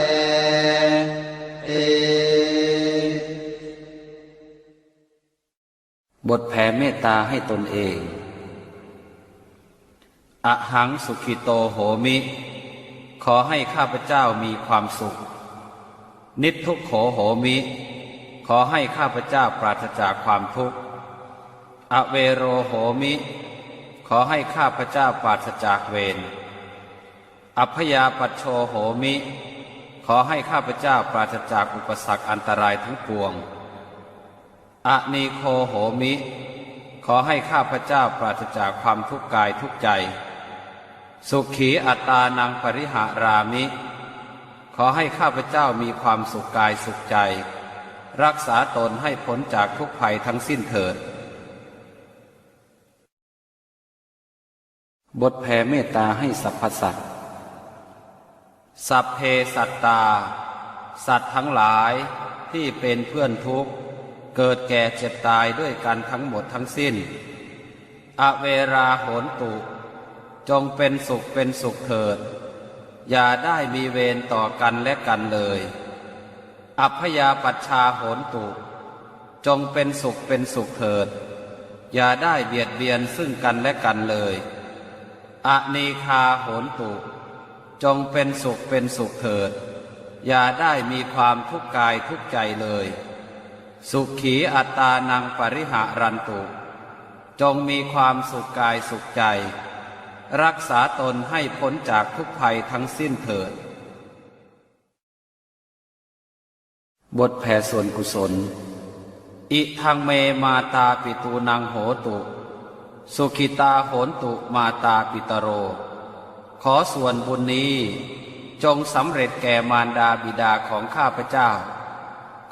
ติ บทแผ่เมตตาให้ตนเองอหังสุขิโตโหมิ ขอให้ข้าพเจ้ามีความสุขนิพทุกโขโหมิ ขอให้ข้าพเจ้าปราศจากความทุกข์อเวโรโหมิ ขอให้ข้าพเจ้าปราศจากเวรอัพยาปัชโชโหมิ ขอให้ข้าพเจ้าปราศจากอุปสรรคอันตรายทั้งปวงอนีโคโหมิ ขอให้ข้าพเจ้าปราศจากความทุกข์กายทุกข์ใจสุขีอัตตานังปริหารามิ ขอให้ข้าพเจ้ามีความสุขกายสุขใจรักษาตนให้พ้นจากทุกภัยทั้งสิ้นเถิดบทแผ่เมตตาให้สรรพสัตว์สัพเพสัตตาสัตว์ทั้งหลายที่เป็นเพื่อนทุกข์ เกิดแก่เจ็บตายด้วยกันทั้งหมดทั้งสิ้นอเวราโหนตุจงเป็นสุขเป็นสุขเถิดอย่าได้มีเวรต่อกันและกันเลยอัพพยาปัชชาโหนตุจงเป็นสุขเป็นสุขเถิดอย่าได้เบียดเบียนซึ่งกันและกันเลยอนีคาโหนตุจงเป็นสุขเป็นสุขเถิดอย่าได้มีความทุกข์กายทุกข์ใจเลยสุขีอัตตานังปริหารันตุจงมีความสุขกายสุขใจรักษาตนให้พ้นจากทุกภัยทั้งสิ้นเถิดบทแผ่ส่วนกุศลอิทังเมมาตาปิตูนังโหตุสุขิตาโหนตุมาตาปิตโรขอส่วนบุญนี้จงสำเร็จแก่มารดาบิดาของข้าพเจ้า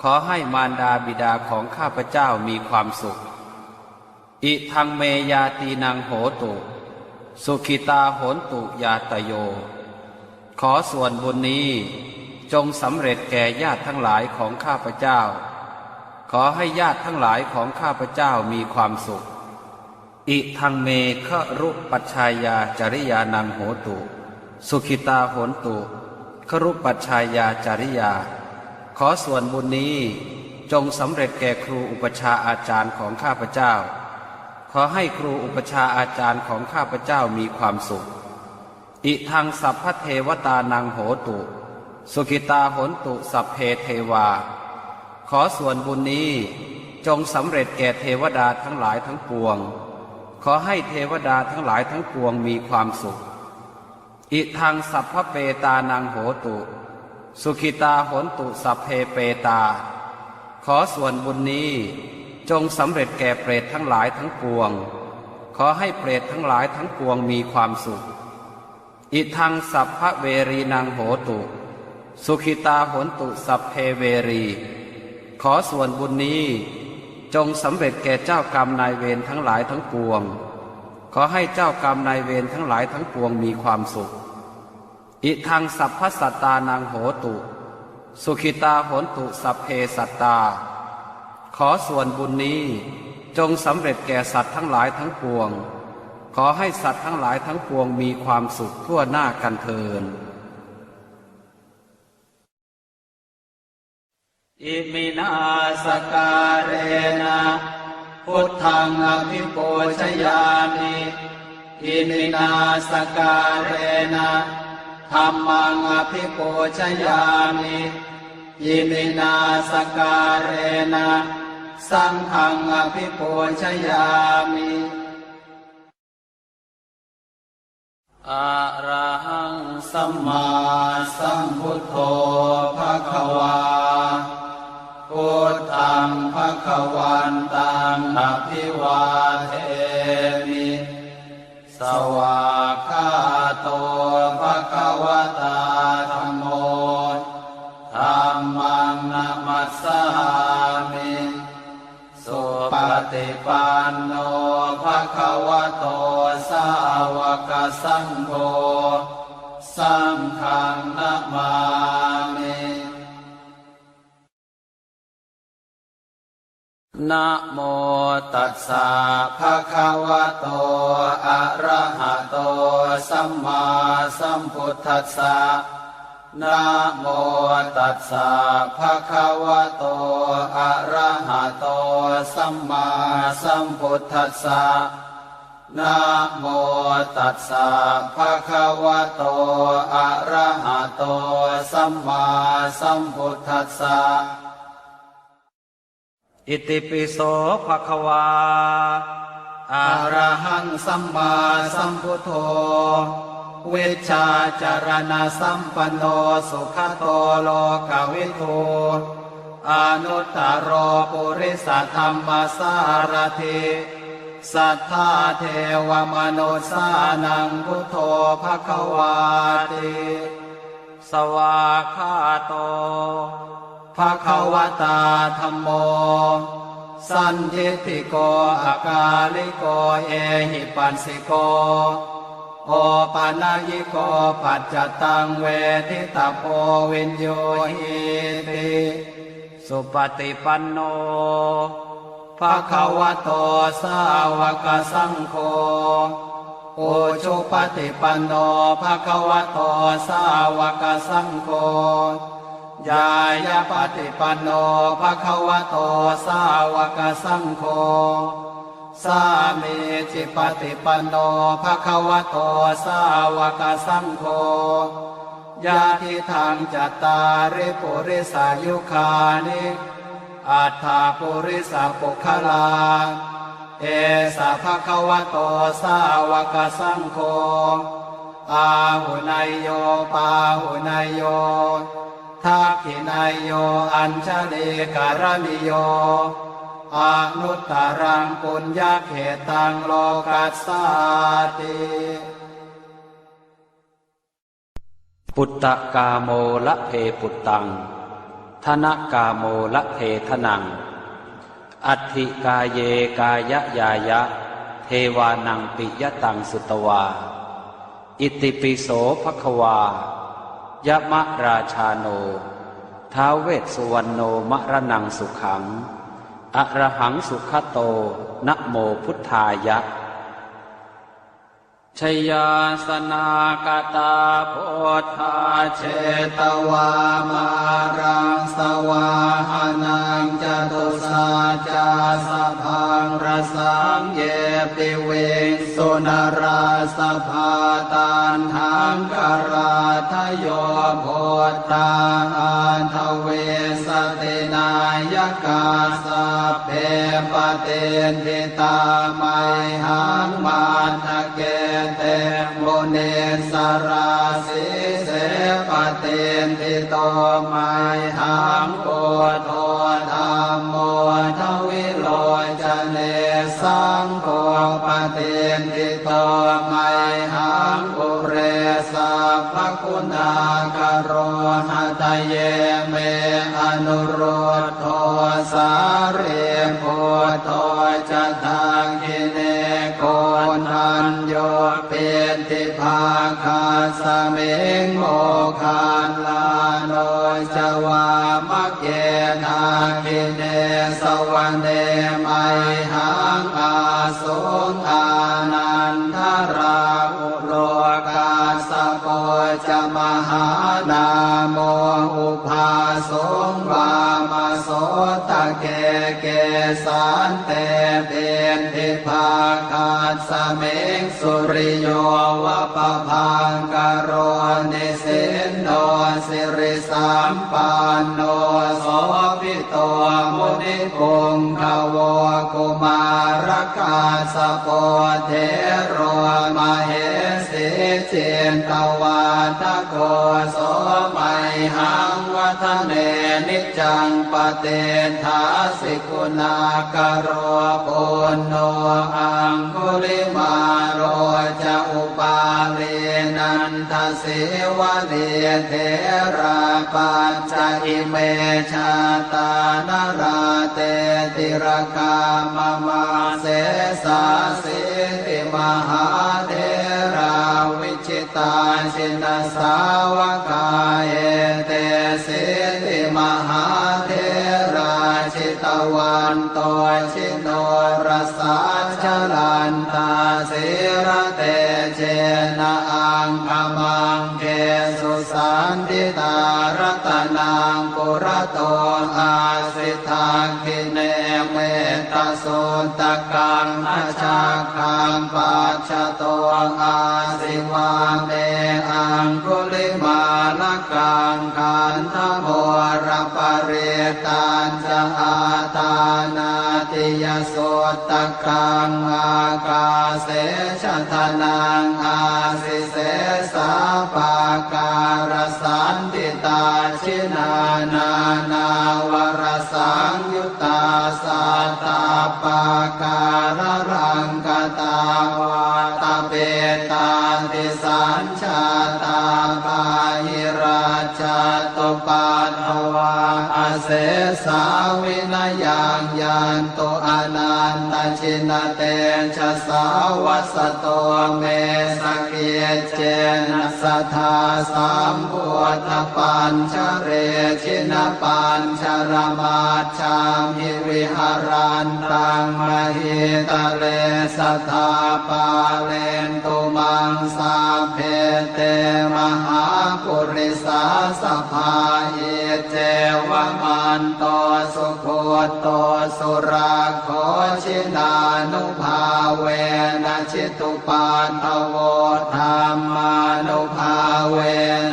ขอให้มารดาบิดาของข้าพเจ้ามีความสุขอิทังเมยาตีนังโหตุสุขิตาโหนตุยาตโยขอส่วนบุญนี้จงสำเร็จแก่ญาติทั้งหลายของข้าพเจ้าขอให้ญาติทั้งหลายของข้าพเจ้ามีความสุขอิทังเมฆรุปัชชายาจริยานังโหตุสุขิตาโหนตุฆรุปัชชายาจริยาขอส่วนบุญนี้จงสำเร็จแก่ครูอุปชาอาจารย์ของข้าพเจ้าขอให้ครูอุปชาอาจารย์ของข้าพเจ้ามีความสุขอิทังสัพพเทวตานังโหตุสุขิตาโหนตุสัพเพเทวาขอส่วนบุญนี้จงสำเร็จแก่เทวดาทั้งหลายทั้งปวงขอให้เทวดาทั้งหลายทั้งปวงมีความสุขอิทังสัพพเปตานังโหตุสุขิตาโหนตุสัพเพเปตาขอส่วนบุญนี้จงสำเร็จแก่เปรตทั้งหลายทั้งปวงขอให้เปรตทั้งหลายทั้งปวงมีความสุขอิทังสัพพเวรีนังโหตุสุขิตาโหนตุสัพเพเวรีขอส่วนบุญนี้จงสำเร็จแก่เจ้ากรรมนายเวรทั้งหลายทั้งปวงขอให้เจ้ากรรมนายเวรทั้งหลายทั้งปวงมีความสุขอิทังสัพพสัตตานังโหตุสุขิตาโหนตุสัพเพสัตตาขอส่วนบุญนี้จงสำเร็จแก่สัตว์ทั้งหลายทั้งปวงขอให้สัตว์ทั้งหลายทั้งปวงมีความสุขทั่วหน้ากันเทินอิมินาสการเรนะพุทธังอภิปูชยามิอิมินาสการเรนะธัมมังอภิปูชยามิอิมินาสการเรนะสังฆังอภิปูชยามิอะระหังสัมมาสัมพุทโธภควาพุทธังภควันตังอภิวาเทมิสวากขาโตภควตาธัมโมธัมมังนะมัสสามิสุปฏิปันโนภควโตสาวกสังโฆสังฆังนะมามินะโมตัสสะภะคะวะโตอะระหะโตสัมมาสัมพุทธัสสะนะโมตัสสะภะคะวะโตอะระหะโตสัมมาสัมพุทธัสสะนะโมตัสสะภะคะวะโตอะระหะโตสัมมาสัมพุทธัสสะอิติปิโสภควาอะระหังสัมมาสัมพุทโธเวชชาจารณะสัมปันโนสุขโตโลกวิทูอนุตตรปุริสธรรมสารถิสัทธาเทวมนุสสานังพุทโธภควาติสวากขาโตภควตาธัมโมสันทิฏฐิโกอากาลิโกเอหิปัสสิโกโอปานายิโกปัจจตังเวทิตาโพวินโยหิติ สุปฏิปันโนภะคะวะโตสาวกสังโฆโอชุปฏิปันโนภะคะวะโตสาวกสังโฆยายาปฏิปันโนภะคะวะโตสาวกสังโฆสามีจิปฏิปันโนภะคะวะโตสาวกสังโฆญาติทางจัตตาริปุริสายุคานิอัฏฐาปุริสาปุคลาเอสะภะคะวะโตสาวกสังโฆอาหุนายโยปาหุนายโยทักขินายโยอัญชลีการณิโยอนุตตรังปุญญเขตังโลกัสสาติปุตตะกาโมละเพปุตตังธนกาโมละเพทนังอัตถิกาเยกายยายะเทวานังปิยตังสุตวาอิติปิโสภควายะมะราชาโนท้าวเวสสุวรรณโนมะระนังสุขังอะระหังสุขโตนะโมพุทธายะชยาสนากตาโพธาเชตวามารังสวาหานังจตุสาจาสะพังรสังเยปิเวงสุนราสภาตานทังกราทโยโพธาอันทเวสตินายกาสัพเพปเตนทิตาไมหังมาทะเกเตโมเนสราสิเสปเตนทิโตไมหังโกโทธรรมโมทวิโลจเนสังโฆปเตนทิโตไมหังอุเรสัพพคุณากโรหะตเยเมอนุโรธโทสาเรโพโทจะทังกิเนโกนัญโยเปติภาคาสเมงโมคานลาโนจวามะเกนาคิเนสวรรเนไมหังอาสุงอานันทราอุโลกาสโปจะมหานาโมอุภาสงวามโสตะเกเกสันเตเบนทิภาคาสเมงสุริโยวะปะพังกโรนิสินโนสิริสัมปันโนโสภิโตมุนิปุงขโวกุมารกาสโปเทโรมเหสิเจนตวาทโกโสไมหังวัฒเนนิจังปเตทาสิกุณากโรปุณโนอังคุลิมาโรจะอุปาเลนันทสิวะเดเทราปัญจอิเมชาตานราเตติรกามมาเสสาสิติมหาเทราวิชิตาชินสาวกาเอเตสิติมหาเทราชิตวันโตชิโนรสาชลันตาสิระเตเจนะอังคมังเกสุสันติตารัตนังปุระโตอาสิทาคิเนเมตโสตกังอชาคังปัจฉโตอาสิวาเมอังคุลิมาลกังขันธโมรปเรตัญจะอาตานาติยโสตกังอากาเสชะทนังอาสิเสสาปาการสันติตาชินานานาวรสังยุตตาสัตตาปาการรังกตาวาตเปตาติสัญชาตาปาหิราชตุปัตถวาอเสสาวินยังยันตุอ นันตชินเตชะสาวัสโตเมสเกเจนะสัทธาสัมพุทธปัญชเรชินปัญชรมาชามิวิหารันตังมหิตะเลสัทธาปาเลนตุมังสาเพเตมหาปุริสาสภาเอเจวมันโตสุโคโตสุราโคชินานุภาเวนะชิตุปาทโวธรรมานุภาเว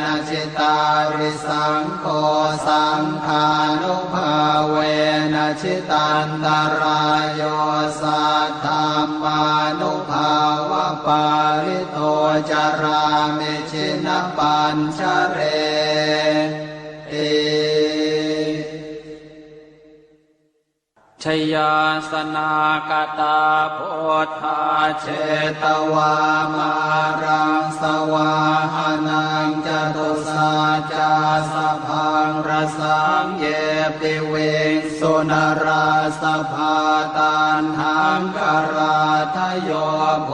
นะชิตาริสังโฆสังฆานุภาเวนะชิตันตรายโยสัทธามานุภาวะปาริโตจารามิชินปัญชเรติ ชยาสนากตาโพธาเช เชตวามารังสวาหานังจตุสาจาสพังรสังเยปิเวงสุนราสภาตันหังกราทโยโพ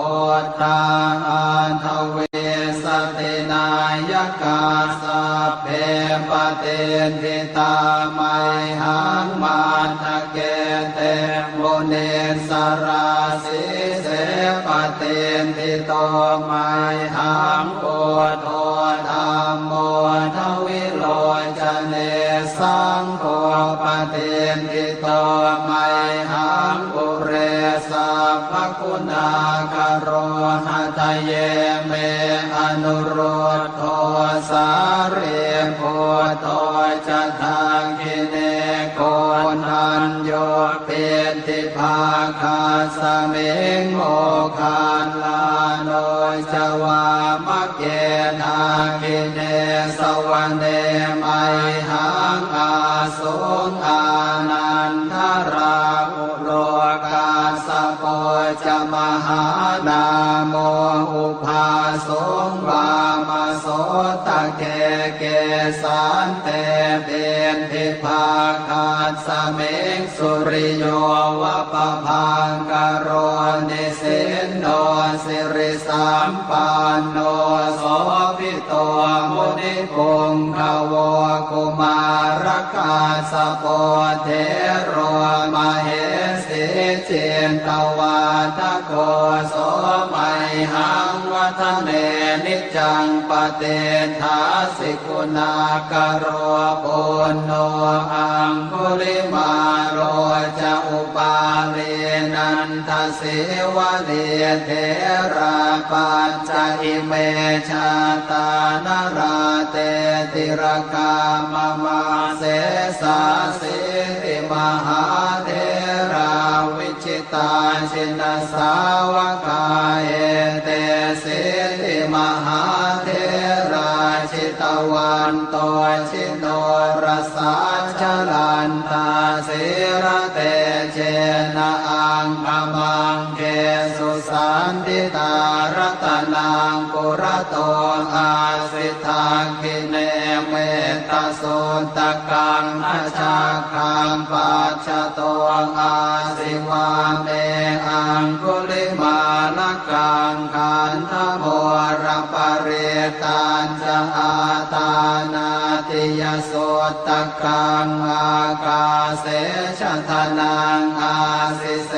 ธาอันทเวสตินายกาสัพเพปเตนทิตาไมหังมาทะเกเตโมเนสราสิเสปเตนทิโตไมหังโพโทธัมโมทวิโลจเนสังโฆปเตนทิโตไมหังปุเรสัพพคุณากโรหะทะเยเมอนุโรธโทสาเรโพโตจะทางกิเนโกนันโยเปติภาคาสเมงโมคานลาโนจวามะเกทากิเนสวรรเนไมหังอาสุงอานันทราอุโลกาสโปจะมหานาโมอุภาสงวามโสตะเกเกสันเตเป็นทิภาคาสเมงสุริโยวะปะพังกโรนิสินโนสิริสัมปันโนโสภิโตมุนิปุงขโวกุมารกาสโปเทโรมเหสีเจนตวาทโกโสมัยหังวัฒเนนิจังปเตทาสิกุณากโรปุณโนอังคุลิมาโรจะอุปาเลนันทเสวะเลเทราปัญจอิเมชาตานราเตติรกามมาเสสาสิริมหาเทราวิชิตาชินสาวกาเอเตสิริมหาเทราชิตวันโตชิโนรสาชลันตาสิระเตเชนะอังคมังเกสุสันติตารัตนังปุระโตอาสิทาคิเนเมตโสตกังอาชาคังปัจจโตอาสิวาเมอังคุลิมาลกังขันธโมรปเรตัญจะอาตานาติยโสตกังอากาเสชะทนังอาสิเส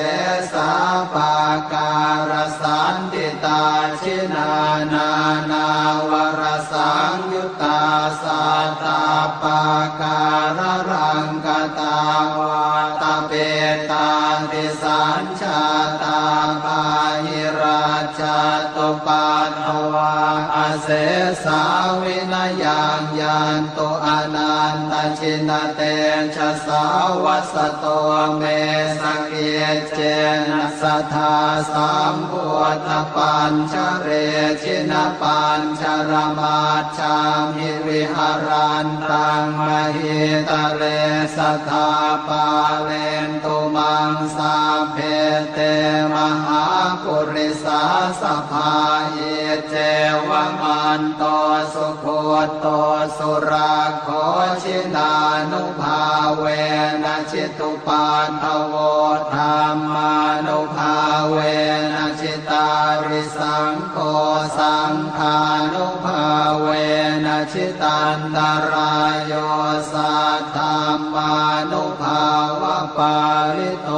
สาปาการสันติตาชินานานาวรสังยุตตาสัตตาปาการรังกตาวาตาเปตาติสัญชาตาปาหิราชตุปัตถวาอเสสาวินยังยันตุอนันตชินเตชะสาวัสโตเมสเกเจนะสัทธาสัมพุทธปัญชเรชินปัญชรมาชามิวิหารันตังมหิตะเลสัทธาปาเลนตุมังสาเพเตมหา ปุริสาสภาเยเจวมันโตสุโคโตสุราโคชินานุภาเวนะจิตุปาทโวธรรมานุภาเวนะจิตาริสังโฆสังฆานุภาเวนะจิตันตรายโยสัทธามานุภาวะปาริโต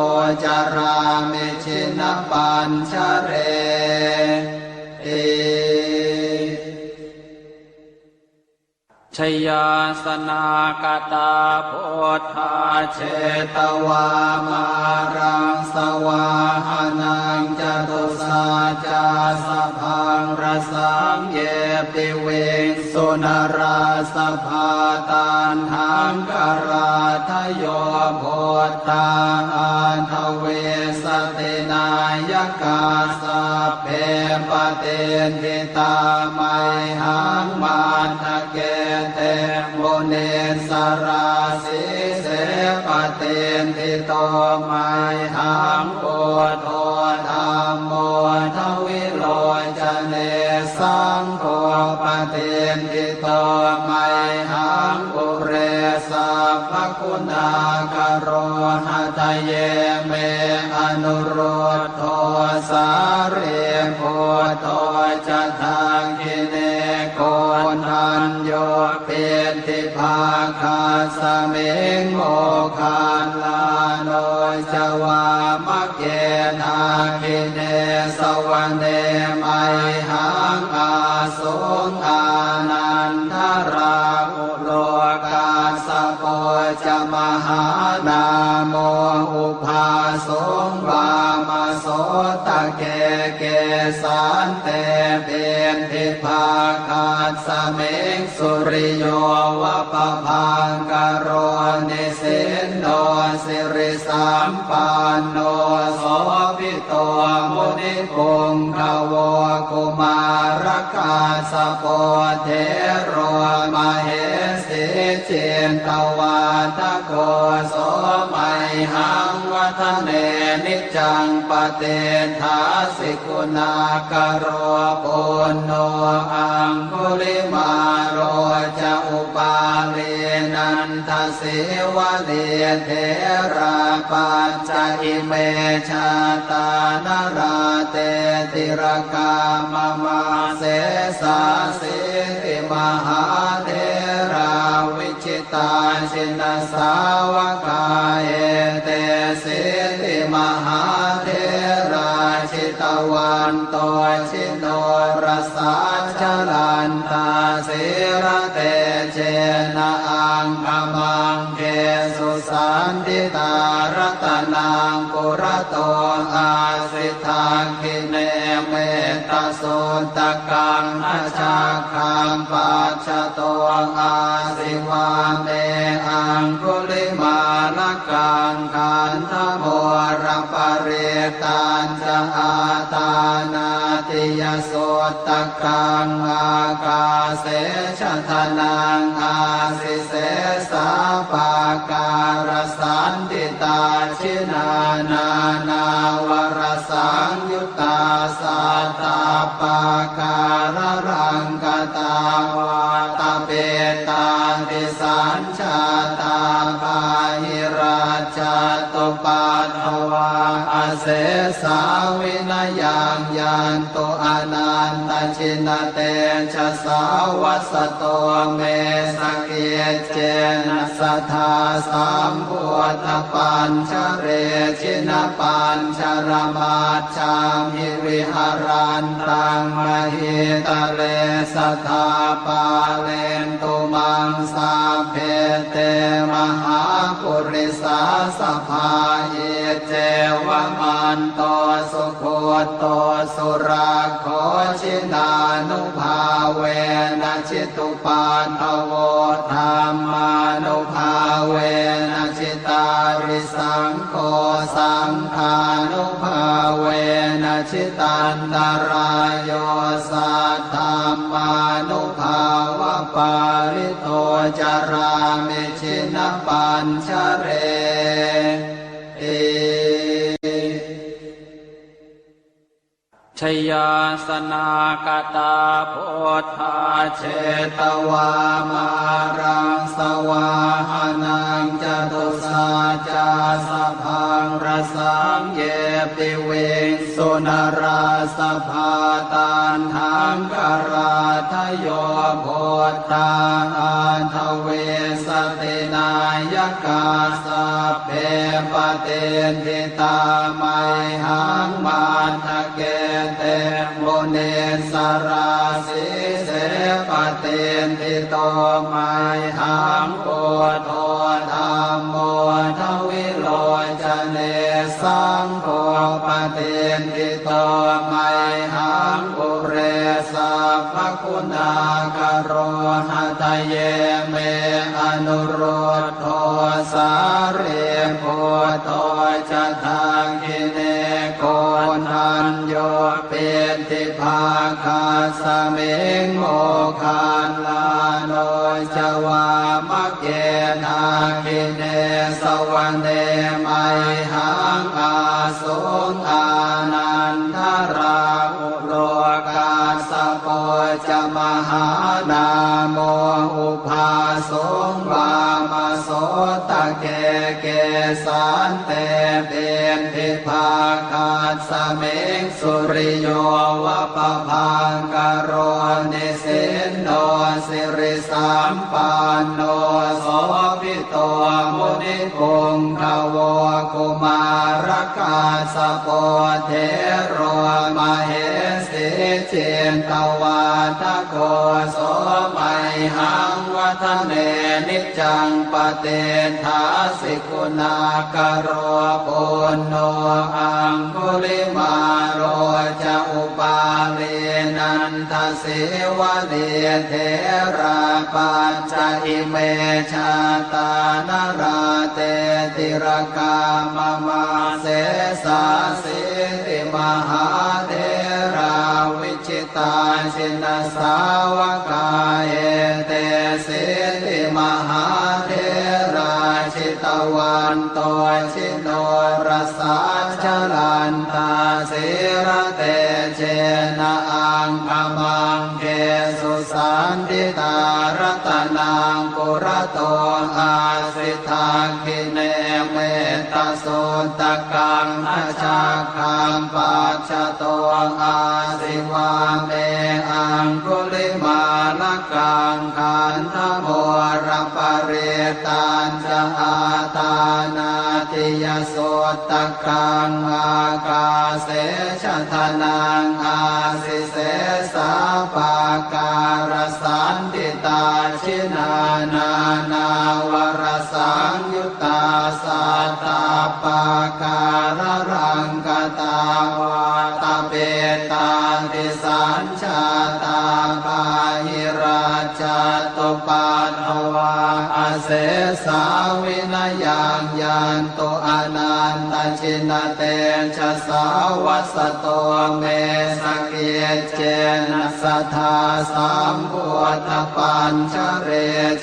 จารามิชินปัญชเรเอชยาสนากตาโพธาเช เชตวามารังสวาหานังจตุสาจาสพังรสังเยปิเวงสุนราสภาตานหังกราทโยโพธาอันทเวสตินายกาสเพปเตนทิตาไมหังมันทะเกเตโมเนสราสิเสปเตนทิโตไมหังโอโทธรรมโมทวิโลจเนสังโฆปเตนทิโตไมหังปุเรสัพพคุณากโรหะทะเยเมอนุโรธโทสาเรโพโตจะทางกิเนโกนันโยเปติภาคาสเมงโมคานลาโนจวามะเกนาคิเนสวรรเนไมหังอาสุงอานันทราอุโลกาสโปจะมหานาโมอุภาสงวามโสตะเกเกสันเตเป็นทิภาคาสเมงสุริโยวะปะพังกโรนิสินโนสิริสัมปันโนโสภิโตมุนิปุงขโวกุมารกาสโปเทโรมเหสิเจนตวาทโกโสมัยหังวัฒเนนิจังปเตทาสิกุณากโรปุณโนอังคุลิมาโรจะอุปาเลนันทสิวะเลเทราปัจจอิเมชาตานราเตติรกามมาเสสาสิติมหาเทราวิชิตาชินสาวกาเอเตสิติมหาเทราชิตวันโตชิโนรสาชลันตาสิระเตเจนะอังคมังเกสุสันติตารัตนังปุระโตอาสิทาคิเนเมตตาสุตกังอาชาคังปัจจโตอาสิวาเมอังคุลิมาลกังขันธโมรปริตันจะอาตานาติยโสตกังอากาเสชะทนังอาสิเสสาปาการสันติตาชินานานาวรสังยุตตาสัตตาปาการรังกตาวาตเปตาติสัญชาตาภาหิราชตุปัตถวาอเสสาวินยังยันตุอนันตชินเตชะสาวัสโตเมสเกเจนะสัทธาสัมพุทธปัญชเรชินปัญชรมาชามิวิหารันตังมหิตะเลสัทธาปาเลนตุมังสาเพเตมหาปุริสาสภาเยเจวมันโตสุโคโตสุราโคชินานุภาเวนะจิตุปาทโวธรรมานุภาเวนะจิตาริสังโฆสังฆานุภาเวนะจิตันตรายโยสัทธามานุภาวะปาริโตจารามิชินปัญชเรเอ ชยาสนากตาโพธาเช เชตวามารังสวาหานังจตุสาจาสพังรสังเยปิเวงสุนราสภาตันทังกราทโยโพธาอันทเวสตินายกาสัพเพปเตนทิตาไมหังมาทะเกเตโมเนสราสิเสปเตนทิโตไมหังโพโทธัมโมทวิโลจเนสังโฆปเตนทิโตไมหังปุเรสัพพคุณากโรหะทะเยเมอนุโรธโทสาเรโพโตจะทังกิเนโกนัญโยเป็นทิภาคาสเมงโมคานลาโนจวามะเกนาคิเนสวรรเนไมหังอาสุงอานันทราอุโลกาสโปจะมหานาโมอุภาสงวามโสตะเกเกสันเตเป็นทิภาคาสเมงสุริโยวะปะพังกโรนิสินโนสิริสัมปันโนโสภิโตมุนิปุงขโวกุมารกาสโปเทโรมเหสีเจนตวาทโกโสมัยหังวัฒเนนิจังปเตทาสิกุณากโรปุณโนอังคุลิมาโรจะอุปาเลนันทสิวะเดเทราปัญจอิเมชาตานราเตติรกามมาเสสาสิติมหาเทราวิชิตาชินสาวกาเอเตสิติมหาเทราชิตวันโตชิโนรสาชลันตาสิระเตเจนะอังคมังเกสุสันติตารัตนังปุระโตอาสิทาคิเนเมตโสตกังอาชาคังปัจจโตอาสิวาเมอังคุลิมาลกังขันธโมรปเรตัญจะอาตานาติยโสตกังอากาเสชะทนังอาสิเสสาปาการสันติตาชินานานาวรสังยุตตาสัตตาปาการรังกตาวาตาเปตาติสัญชาตาปาหิราชตุปัฏฐวาอาเสสาวินยังยันตุอนันตชินเตชะสาวัสโตเมสเกเจนะสัทธาสัมพุทธปัญชเร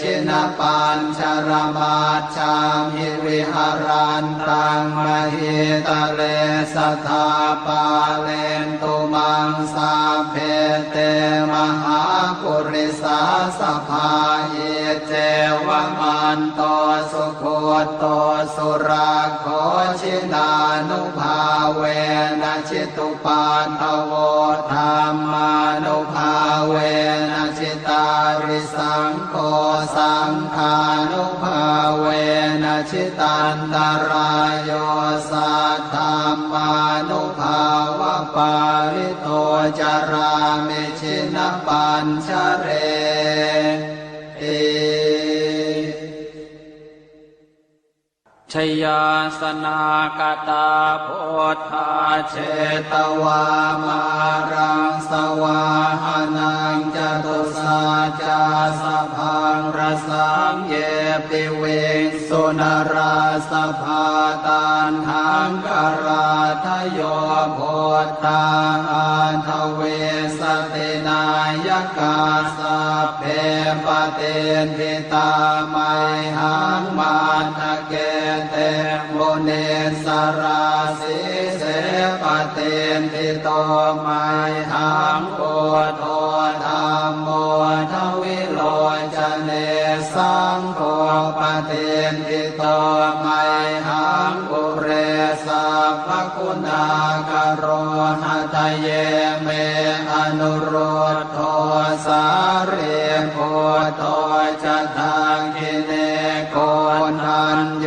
ชินปัญชรมาชามหิวิหารันตังมหิตะเลสัทธาปาเลนตุมังสาเพเตมหาปุริสาสภาเยเจวมันโตสุโคโตสุราโคชินานุภาเวนะชิตุปันทโวธรรมานุภาเวนะชิตาริสังโฆสังฆานุภาเวนะชิตันตรายโยสัทธามานุภาวะปาริโตจารามิชินปัญชเรเอ ชยาสนากตาโพธาเช เชตวามารังสวาหานังจตุสาจาสพังรสังเยปิเวงสุนราสภาตันหังกราทโยโพธาอันทเวสตินายกาสัพเพป เตนทิตาไมหังมาทะเกเตโมเนสราสีเสปเตนทิโตไมหังโกโทธรรมโมทวิโลจเนสังโฆปเตนทิโตไมหังปุเรสัพพคุณากโรหะทะเยเมอนุโรธโทสาเรโพโตจะทางกิเนโกนันโย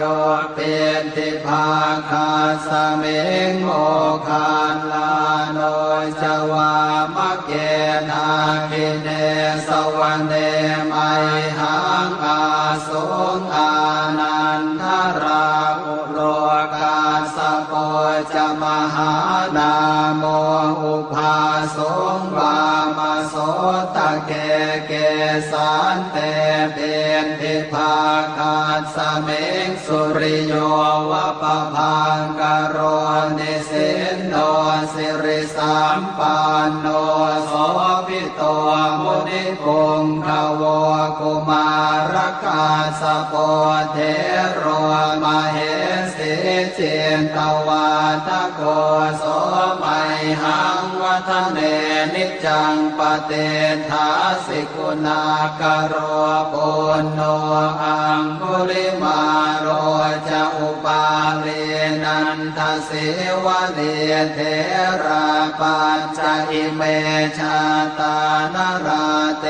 เป็นทิภาคาสเมงโมคานลาโนจวามะเกนาคิเนสวรรเนไมหังอาสุงอานันทราอุโลกาสโปจะมหานาโมอุภาสงวามโสตะเกเกสันเตเป็นทิภาคาสเมงสุริโยวะปะพังกโรนิสินโนสิริสัมปันโนโสภิโตมุนิปุงขโวกุมารกาสโปเทโรมเหสีเจนตวาตโกโสไมหังวัฒเนนิจังปเตถาสิกุณากโรปุณโนอังคุลิมาโรจะอุปาเลนันทสิวะเดเทราปัจจอิเมชาตานราเต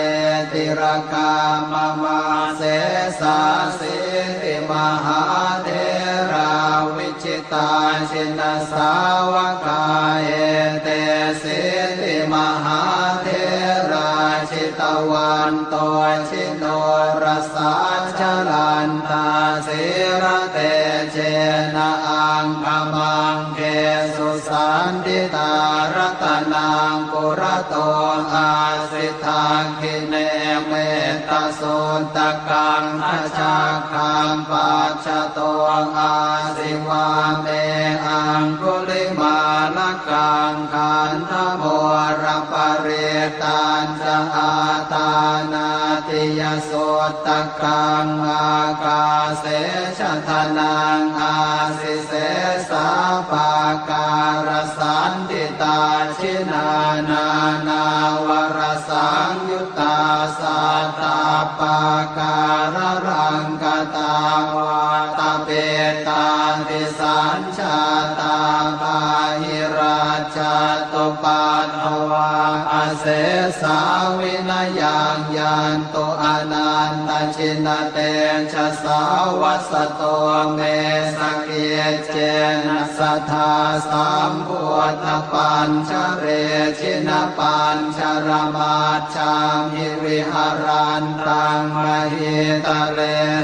ติรกามมาเสสาสิติมหาเทราวิจิตาชินสาวกาเอเตสิติมหาเทราชิตวันโตชิโนรสาชลันตาสิระเตเจนะอังคมังเกสุสันติตารตนังปุระโตอาสิทาคิเนเมตตาสุนตกังอาชาคังปัจจโตอาสิวาเมอังคุลิมาลกังขันธโมรปริตันจะอาตานาติยสุตตกังอากาเสชะทนังอาสิเสสาปาการสันติตาชินานานาวรสังยุตตาสัตตาปาการรังกตาวาตเปตาติสัญชาตาภาหิราชตุปัตถวาอาเสสาวินยังยันโตอนันตชินเตชะสาวัสโตเมสเกเจนะสัทธาสัมพุทธปัญชเรชินปัญชรมาชามหิวิหารันตังมหิตะเล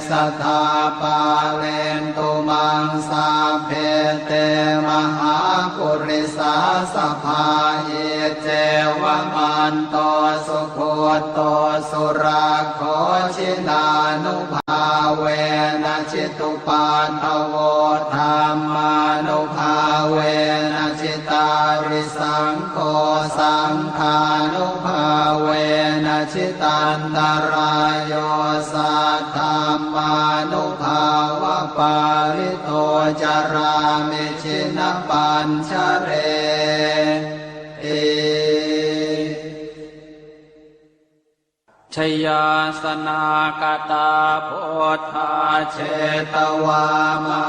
สัทธาปาเลนตุมังสาเพเตมหาปุริสาสภาเยเจวมันโตสุโคโตสุราโคชินานุภาเวนะจิตุปันทโวธรรมานุภาเวนะจิตาริสังโฆสังฆานุภาเวนะจิตันตรายโยสัทธามานุภาวะปาริโตจารามิชินปัญชเรเอชยาสนากตาโพธาเชตวามา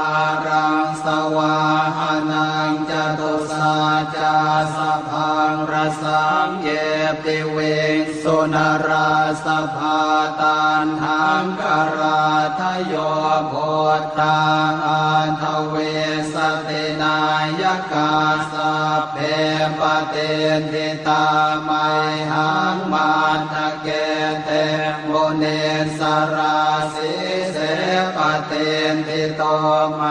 รังสวาหานังจตุสาจาสพังรสังเยปิเวงสุนราสภาตันหังกราทโยโพธาอันทเวสตินายกาสัพเพปเตนทิตาไมหังมันทะเกเตโมเนสราสีเสปเตนทิโตไม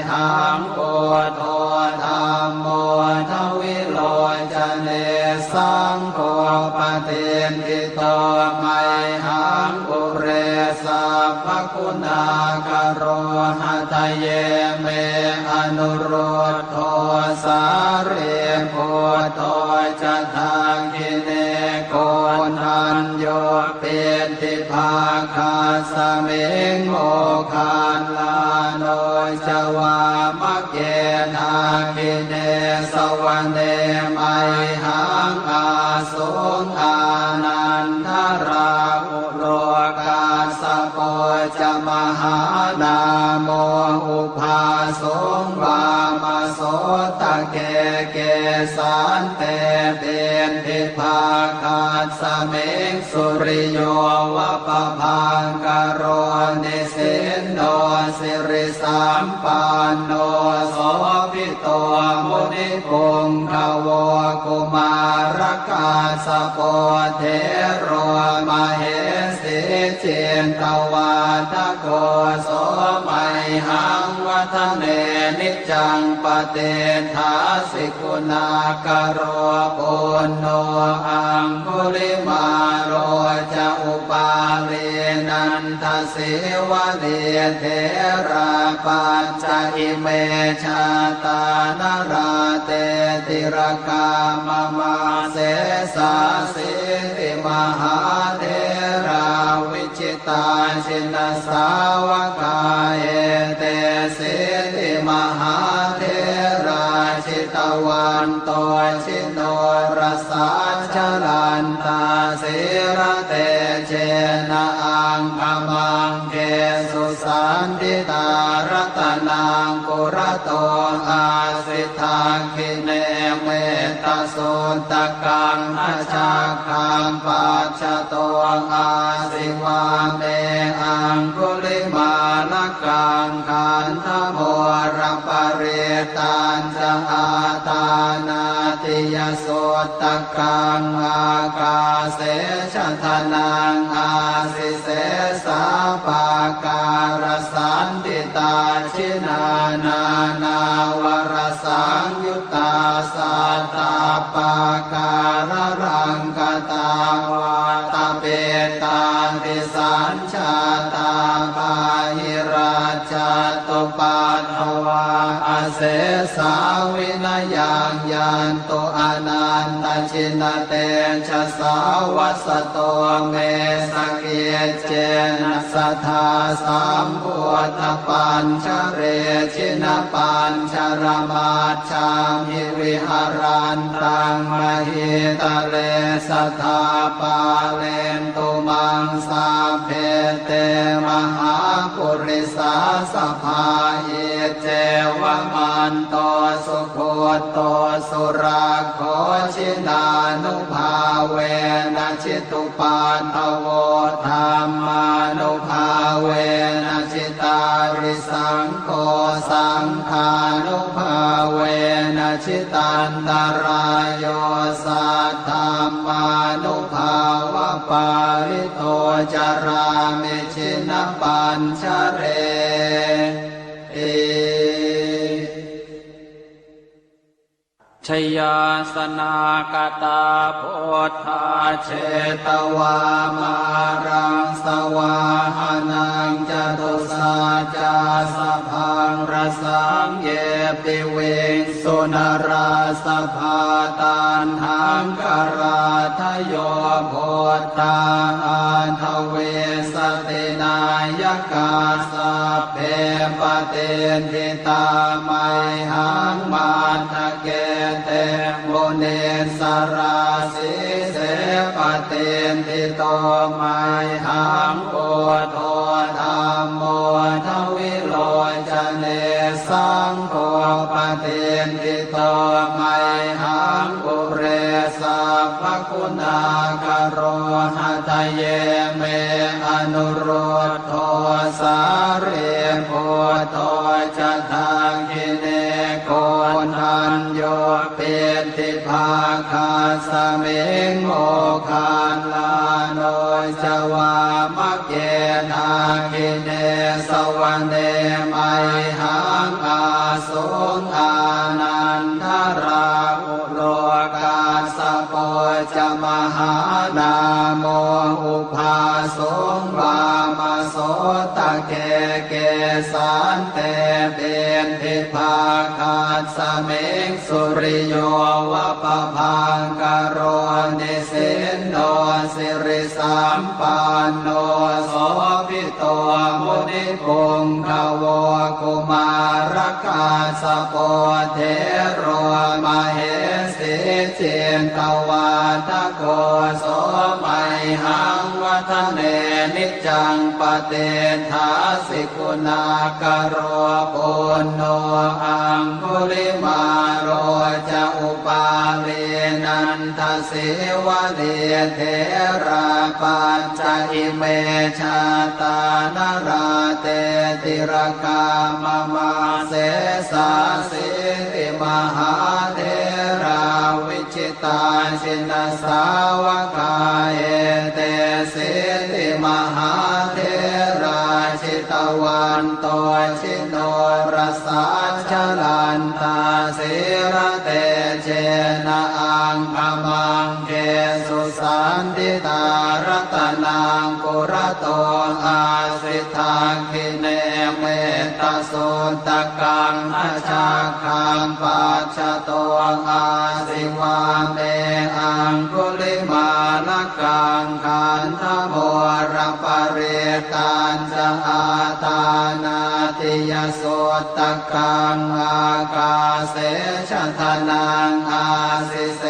หังโกโทธรรมโมทวิโลจเนสังโฆปเตนทิโตไมหังปุเรสัพพคุณากโรหะทะเยเมอนุโรธโทสาเรโพโตจะทางกิเนโกนันโยเป็นทิภา คาสเมงโมคานลาโนจวามะเกนาคิเนสวรรเนไมหังอาสุงอานันทราอุโลกาสโปจมหานาโมอุภาสงวามโสตะเกเกสันเตเบนทิภาคาสเมงสุริโยวะปะพังกโรนิสินโนสิริสัมปันโนโสภิโตมุนิปุงขโวกุมารกาสโปเทโรมเหสีเจนตวาทโกโสมัยหังวัฒเนนิจังปเตทาสิกุณากโรปุณโนอังคุลิมาโรจะอุปาเลนันทสิวะเนเทราปัญจอิเมชาตานราเตติรกามมาเสสาสิติมหาเทราวิจิตาชินสาวกาเอเตสิติมหาเทราชิตวันโตชิโนรสาชลันตาสิระเตเจนะอังคมังเกสุสันติตารัตนังกุระโตอาสิทาคิเนเมตโสตกังอาชาคังปัจจโตอาสิวาเมอังคุลิมาลกังขันธโมรปริตันจะอาตานาติยโสตกังอากาเสชทนังอาสิเสสาปาการสันติตาชินานานาวรสังยุตตาสัตตาปาการรังกตาวาตาเปตาติสัญชาตาปาหิราชตุปัฏฐวาอาเสสาวินยังยันตุอนันตชินเตชะสาวัสโตเมสเกเจนะสัทธาสัมพุทธปัญชเรชินปัญชรมาชามิวิหารันตังมหิตะเลสัทธาปาเลนตุมังสาเพเตมหาปุริสาสภาเยเจวมันโตสุโคโตสุราโคชินานุภาเวนะชิตุปันทโวธรรมานุภาเวนะชิตาริสังโฆสังฆานุภาเวนะชิตันตรายโยสัทธามานุภาวะปาริโตจารามิชินปัญชเรเอชยาสนากตาโพธาเชตวามารังสวาหานังจตุสาจาสพังรสังเยปิเวงสุนราสภาตันหังกราทโยโพธาอันทเวสตินายกาสเพปเตนทิตาไมหังมาทะเกเตโมเนสราสิเสปเตนทิโตไมหังโอโทธรรมโมทวิโลจเนสังโฆปเตนทิโตไมหังปุเรสัพพคุณากโรหัตเยเมอนุโรธโทสาเรโพโตจะทางกิเนโกนันโยเป็นทิภาคาสเมงโมคานลาโนจวามะเกนาคิเนสวรรเนไมหังอาสุงอานันทราอุโลกาสโปจมหานาโมอุภาสงวามโสตะเกเกสันเตเป็นทิภาคา สเมงสุริโยวะปะพังกโรนิสินโนสิริสัมปันโนโสภิโตมุนิปุงขโวกุมารกาสโปเทโรมเหสิเจนตวาทโกโสมัยหังวัฒเนนิจังปเตถาสิกุณากโรปุณโนอังคุลิมาโรจะอุปาเลนันทสิวะเดเทราปัญจอิเมชาตานราเตติรกามมาเสสาสิติมหาเทราวิชิตาชินสาวกาเอเตสิติมหาเทราชิตวันโตชิโนรสาชลันตาสิระเตเจนะอังคมังเกสุสันติตารัตนังกุระโตอาสิทาคิเนเมตตาสุตกังอาชาคังปัจจโตอาสิวาเมอังคุลิมาลกังขันธโมรปเรตันจะอาตานาติยสุตกังอากาเสชทนังอาสิเส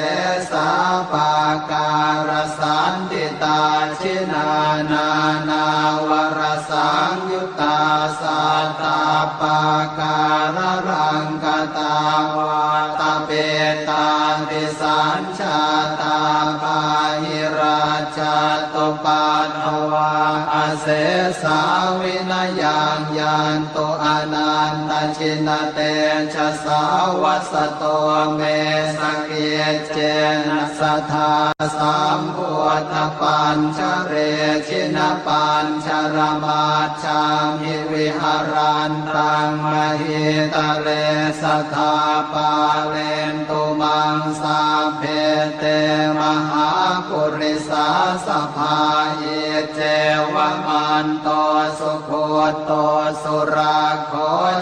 สาปาการสันติตาชินานานาวรสังยุตตาสัตตาปาการรังกตาวาตาเปตาติสัญชาตาปาหิราชตุปัฏฐวาอาเสสาวินยังยันโตอนันตชินเตชะสาวัสโตเมสเกเจนะสัทธาสัมพุทธปัญชเรชินปัญชรมาชามิวิหารันตังมหิตะเลสัทธาปาเลนตุมังสาเพเตมหาปุริสาสภาเยเจวมันโตสุโคโตสุราโค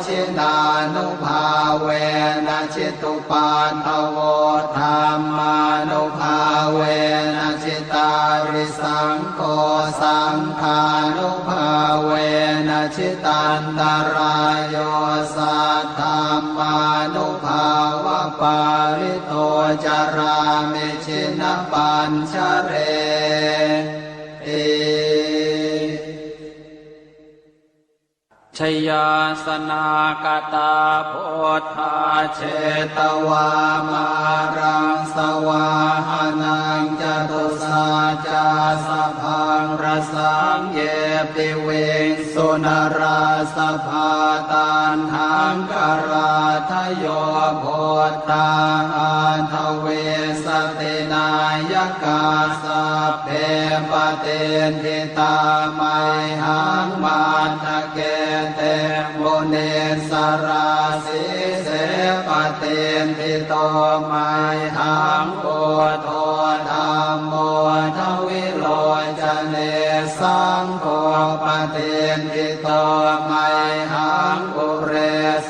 ชินานุภาเวนะชิตุปัฏฐโวธรรมานุภาเวนะชิตาริสังโฆสังฆานุภาเวนะชิตันตรายโยสัทธรรมานุภาวะปาริโตจารามิชินปัญชเรเอชยาสนากตาโพธาเชตวามารังสวาหานังจตุสาจาสพังรสังเยปิเวงสุนราสภาตันหังกราทโยโพธาอันทเวสตินายกาสัพเพปเตนทิตาไมหังมันทะเกเตโมเนสราสิเสปเตนทิโตไมหังโอโทธรรมโมทวิโลจเนสังโฆปเตนทิโตไมหังอุเร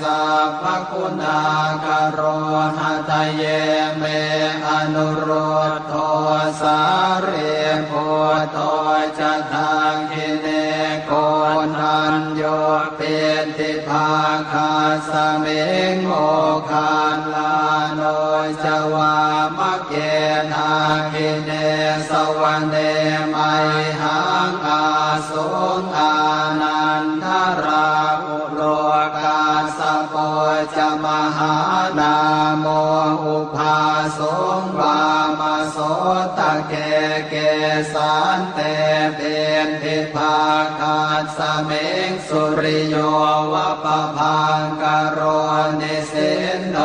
สัพพคุณากโรหัตเยเมอนุโรธโทสาเรโพโตจะทางกิเนโกนันโยเป็นทิภาคาสเมงโมคานลาโนจวามะเกทากิเนสวรรเนไมหังอาสุงอานันทราอุโลกาสโปจะมหานาโมอุภาสงวามโสตะเกเกสันเตเป็นทิภาคาสเมงสุริโยวะปะพังกโรนิสินโน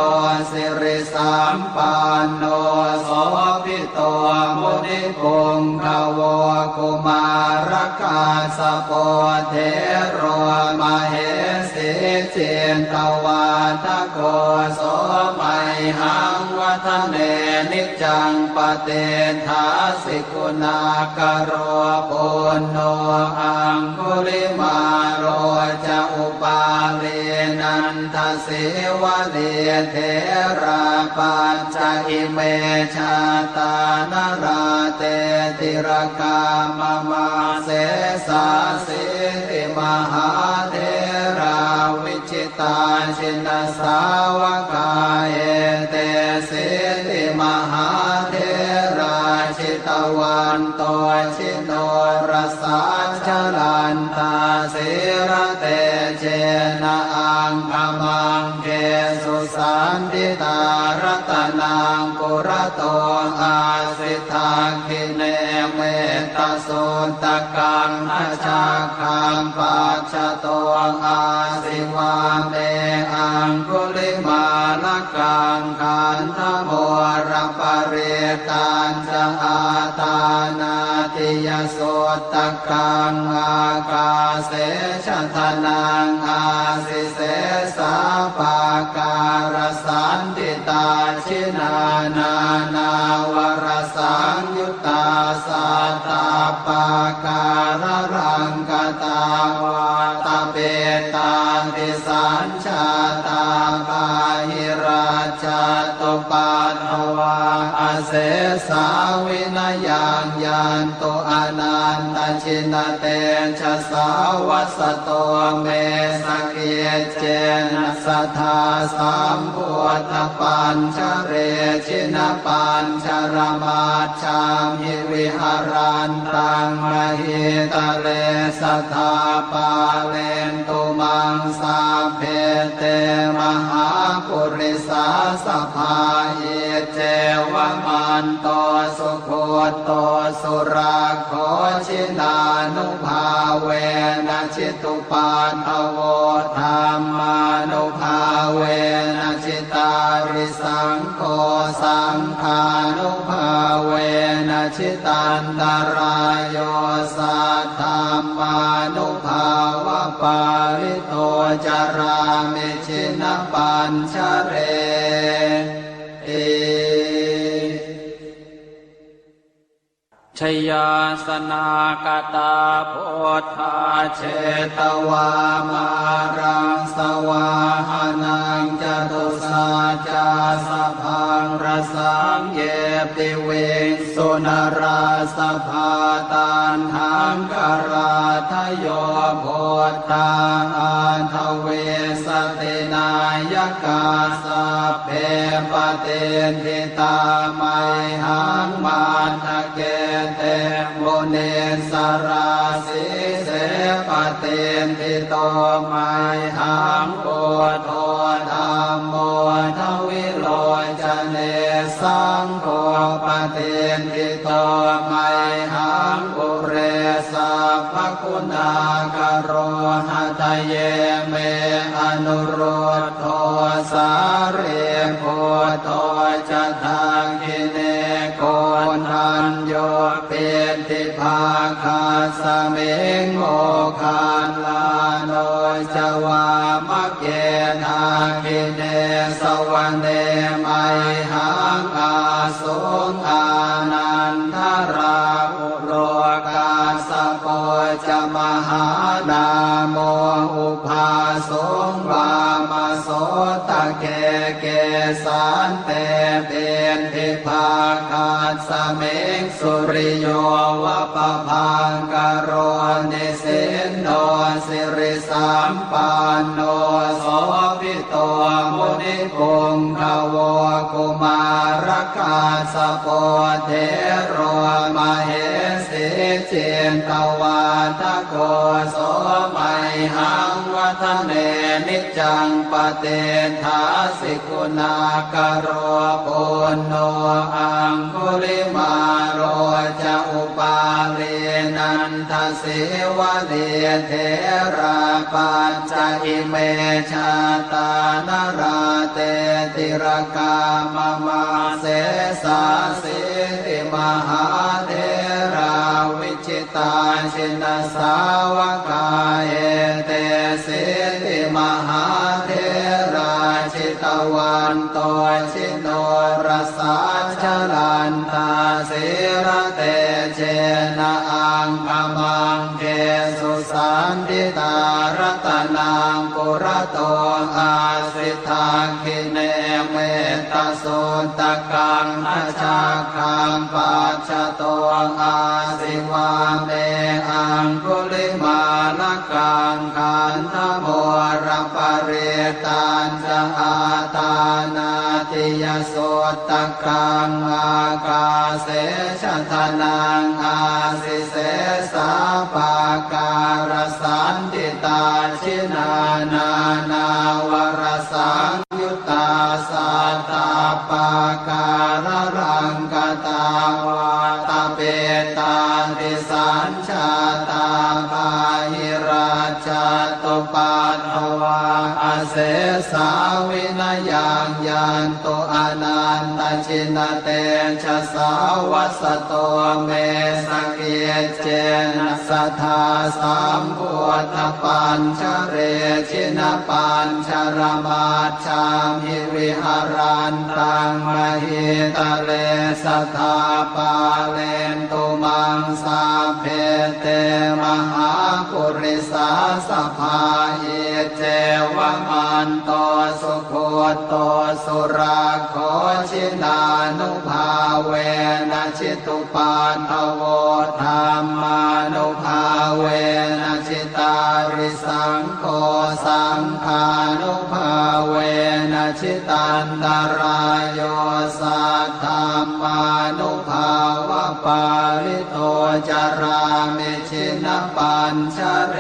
สิริสัมปันโนโสภิโตมุนิปุงขโวกุมารกาสโปเทโรมเหสิเจนตวาทโกโสมัยหังวั ทะเนนิจจังปเตทาสิกุณากโรปุณโนอังคุลิมาโรจะอุปาเลนันทเสวะเลเทราปัญจอิเมชาตานราเตติรกามมาเสสาสิติมหาเทราวิจิตาชินสาวกาเอเตสิติมหาเทราชิตวันโตชิโนรสาชลันตาสิระเตเจนะอังคมังเกสุสันติตารัตนังกุระโตอาสิทาคิเนเมตโสตกังอาชาคังปัจจโตอาสิวาเมอังคุลิมาลกังขันธโมรปเรตัญจะอาตานาติยโสตกังอากาเสชะทนังอาสิเสสาปาการสันติตาชินานานาวรสังยุตตาสัตตาปาการรังกตาวาตเปตาติสัญชาตาปาหิราชตุปัฏฐวาอาเสสาวินยังยันโตอนันตชินเตชะสาวัสโตเมสเกเจนะสัทธาสัมพุทธปัญชเรชินปัญชรมาชามหิวิหารันตังมหิตะเลสัทธาปาเลนตุมังสาเพเตมหาปุริสาสภาเยเจวมันโตสุโคโตสุราโคชินานุภาเวนะชิตุปัฏฐโวธรรมานุภาเวนะชิตาริสังโฆสังฆานุภาเวนะชิตันตรายโยสัทธามานุภาวะปาริโตจารามิชินปัญชเรเอชยาสนากตาโพธาเชตวามารังสวาหานังจตุสาจาสพังรสังเยปิเวสุนราสภาตันหังกราทโยโพธาอันทเวสตินายกาสัพเพปเตนทิตาไมหังมาทะเกเตโมเนสราสิเสปเตนทิโตไมหังโพโธธัมโมทวิโรจเนสังโฆปเตนทิโตไมหังปุเรสัพพคุณากโรหะทะเยเมอนุโรธโทสาเรโพโทจะทังกิเนโกนทันโยเป็นทิภาคาสเมงโมคานลาโนจวามะเกนาคิเนสวรรเนไมหังอาสุงอานันทราอุโรกาสโปจะมหานาโมอุภาสงวามโสตะเกเกสันเตเป็นทิภาคาสเมงสุริโยวะปะพังกโรนิสินโนสิริสัมปันโนโสภิโตมุนิปุงขโวกุมารกาสโปเทโรมเหสิเจนตวาทโกโสมัยหังวัฒเนนิจจังปเตทาสิกุณากโรปุณโนอังคุลิมาโรจะอุปาเลนันทเสวะเลเทราปัญจอิเมชาตานราเตติรกามมาเสสาสิติมหาเทราวิจิตาชินสาวกาเอเตสิติมหาเทราชิตวันโตชิโน รสาชลันตาสิระเตเจนะอังคมังเกสุสันติตารตนังปุระโตอาสิทาคิเนเมตตาสุตกังอาชาคังปัจจโตอาสิวาเมอังคุลิมาลกังขันธโมรปริตันจะอาตานาติยสุตตะกังอากาเสชะทนังอาสิเสสาปาการสันติตาชินานานาวรสังยุตตาสัตตาปาการรังกตาวาตาเปตาติสัญชาตาปาหิราชตุปัตถวาอเสสาวินยังยันตุอนันตชินเตชะสาวัสโตเมสเกเจนะสัทธาสัมพุทธปัญชเรชินปัญชรมาชามิวิหารันตังมหิตะเลสัทธาปาเลนตุมังสาเพเตมหาปุริสาสภาหิเจวมันโตสุโคโตสุราโคชินานุภาเวนะชิตุปันทโวธรรมานุภาเวนะชิตาริสังโฆสังฆานุภาเวนะชิตันตรายโยสัทธามานุภาวะปาริโตจารามิชินปัญชเร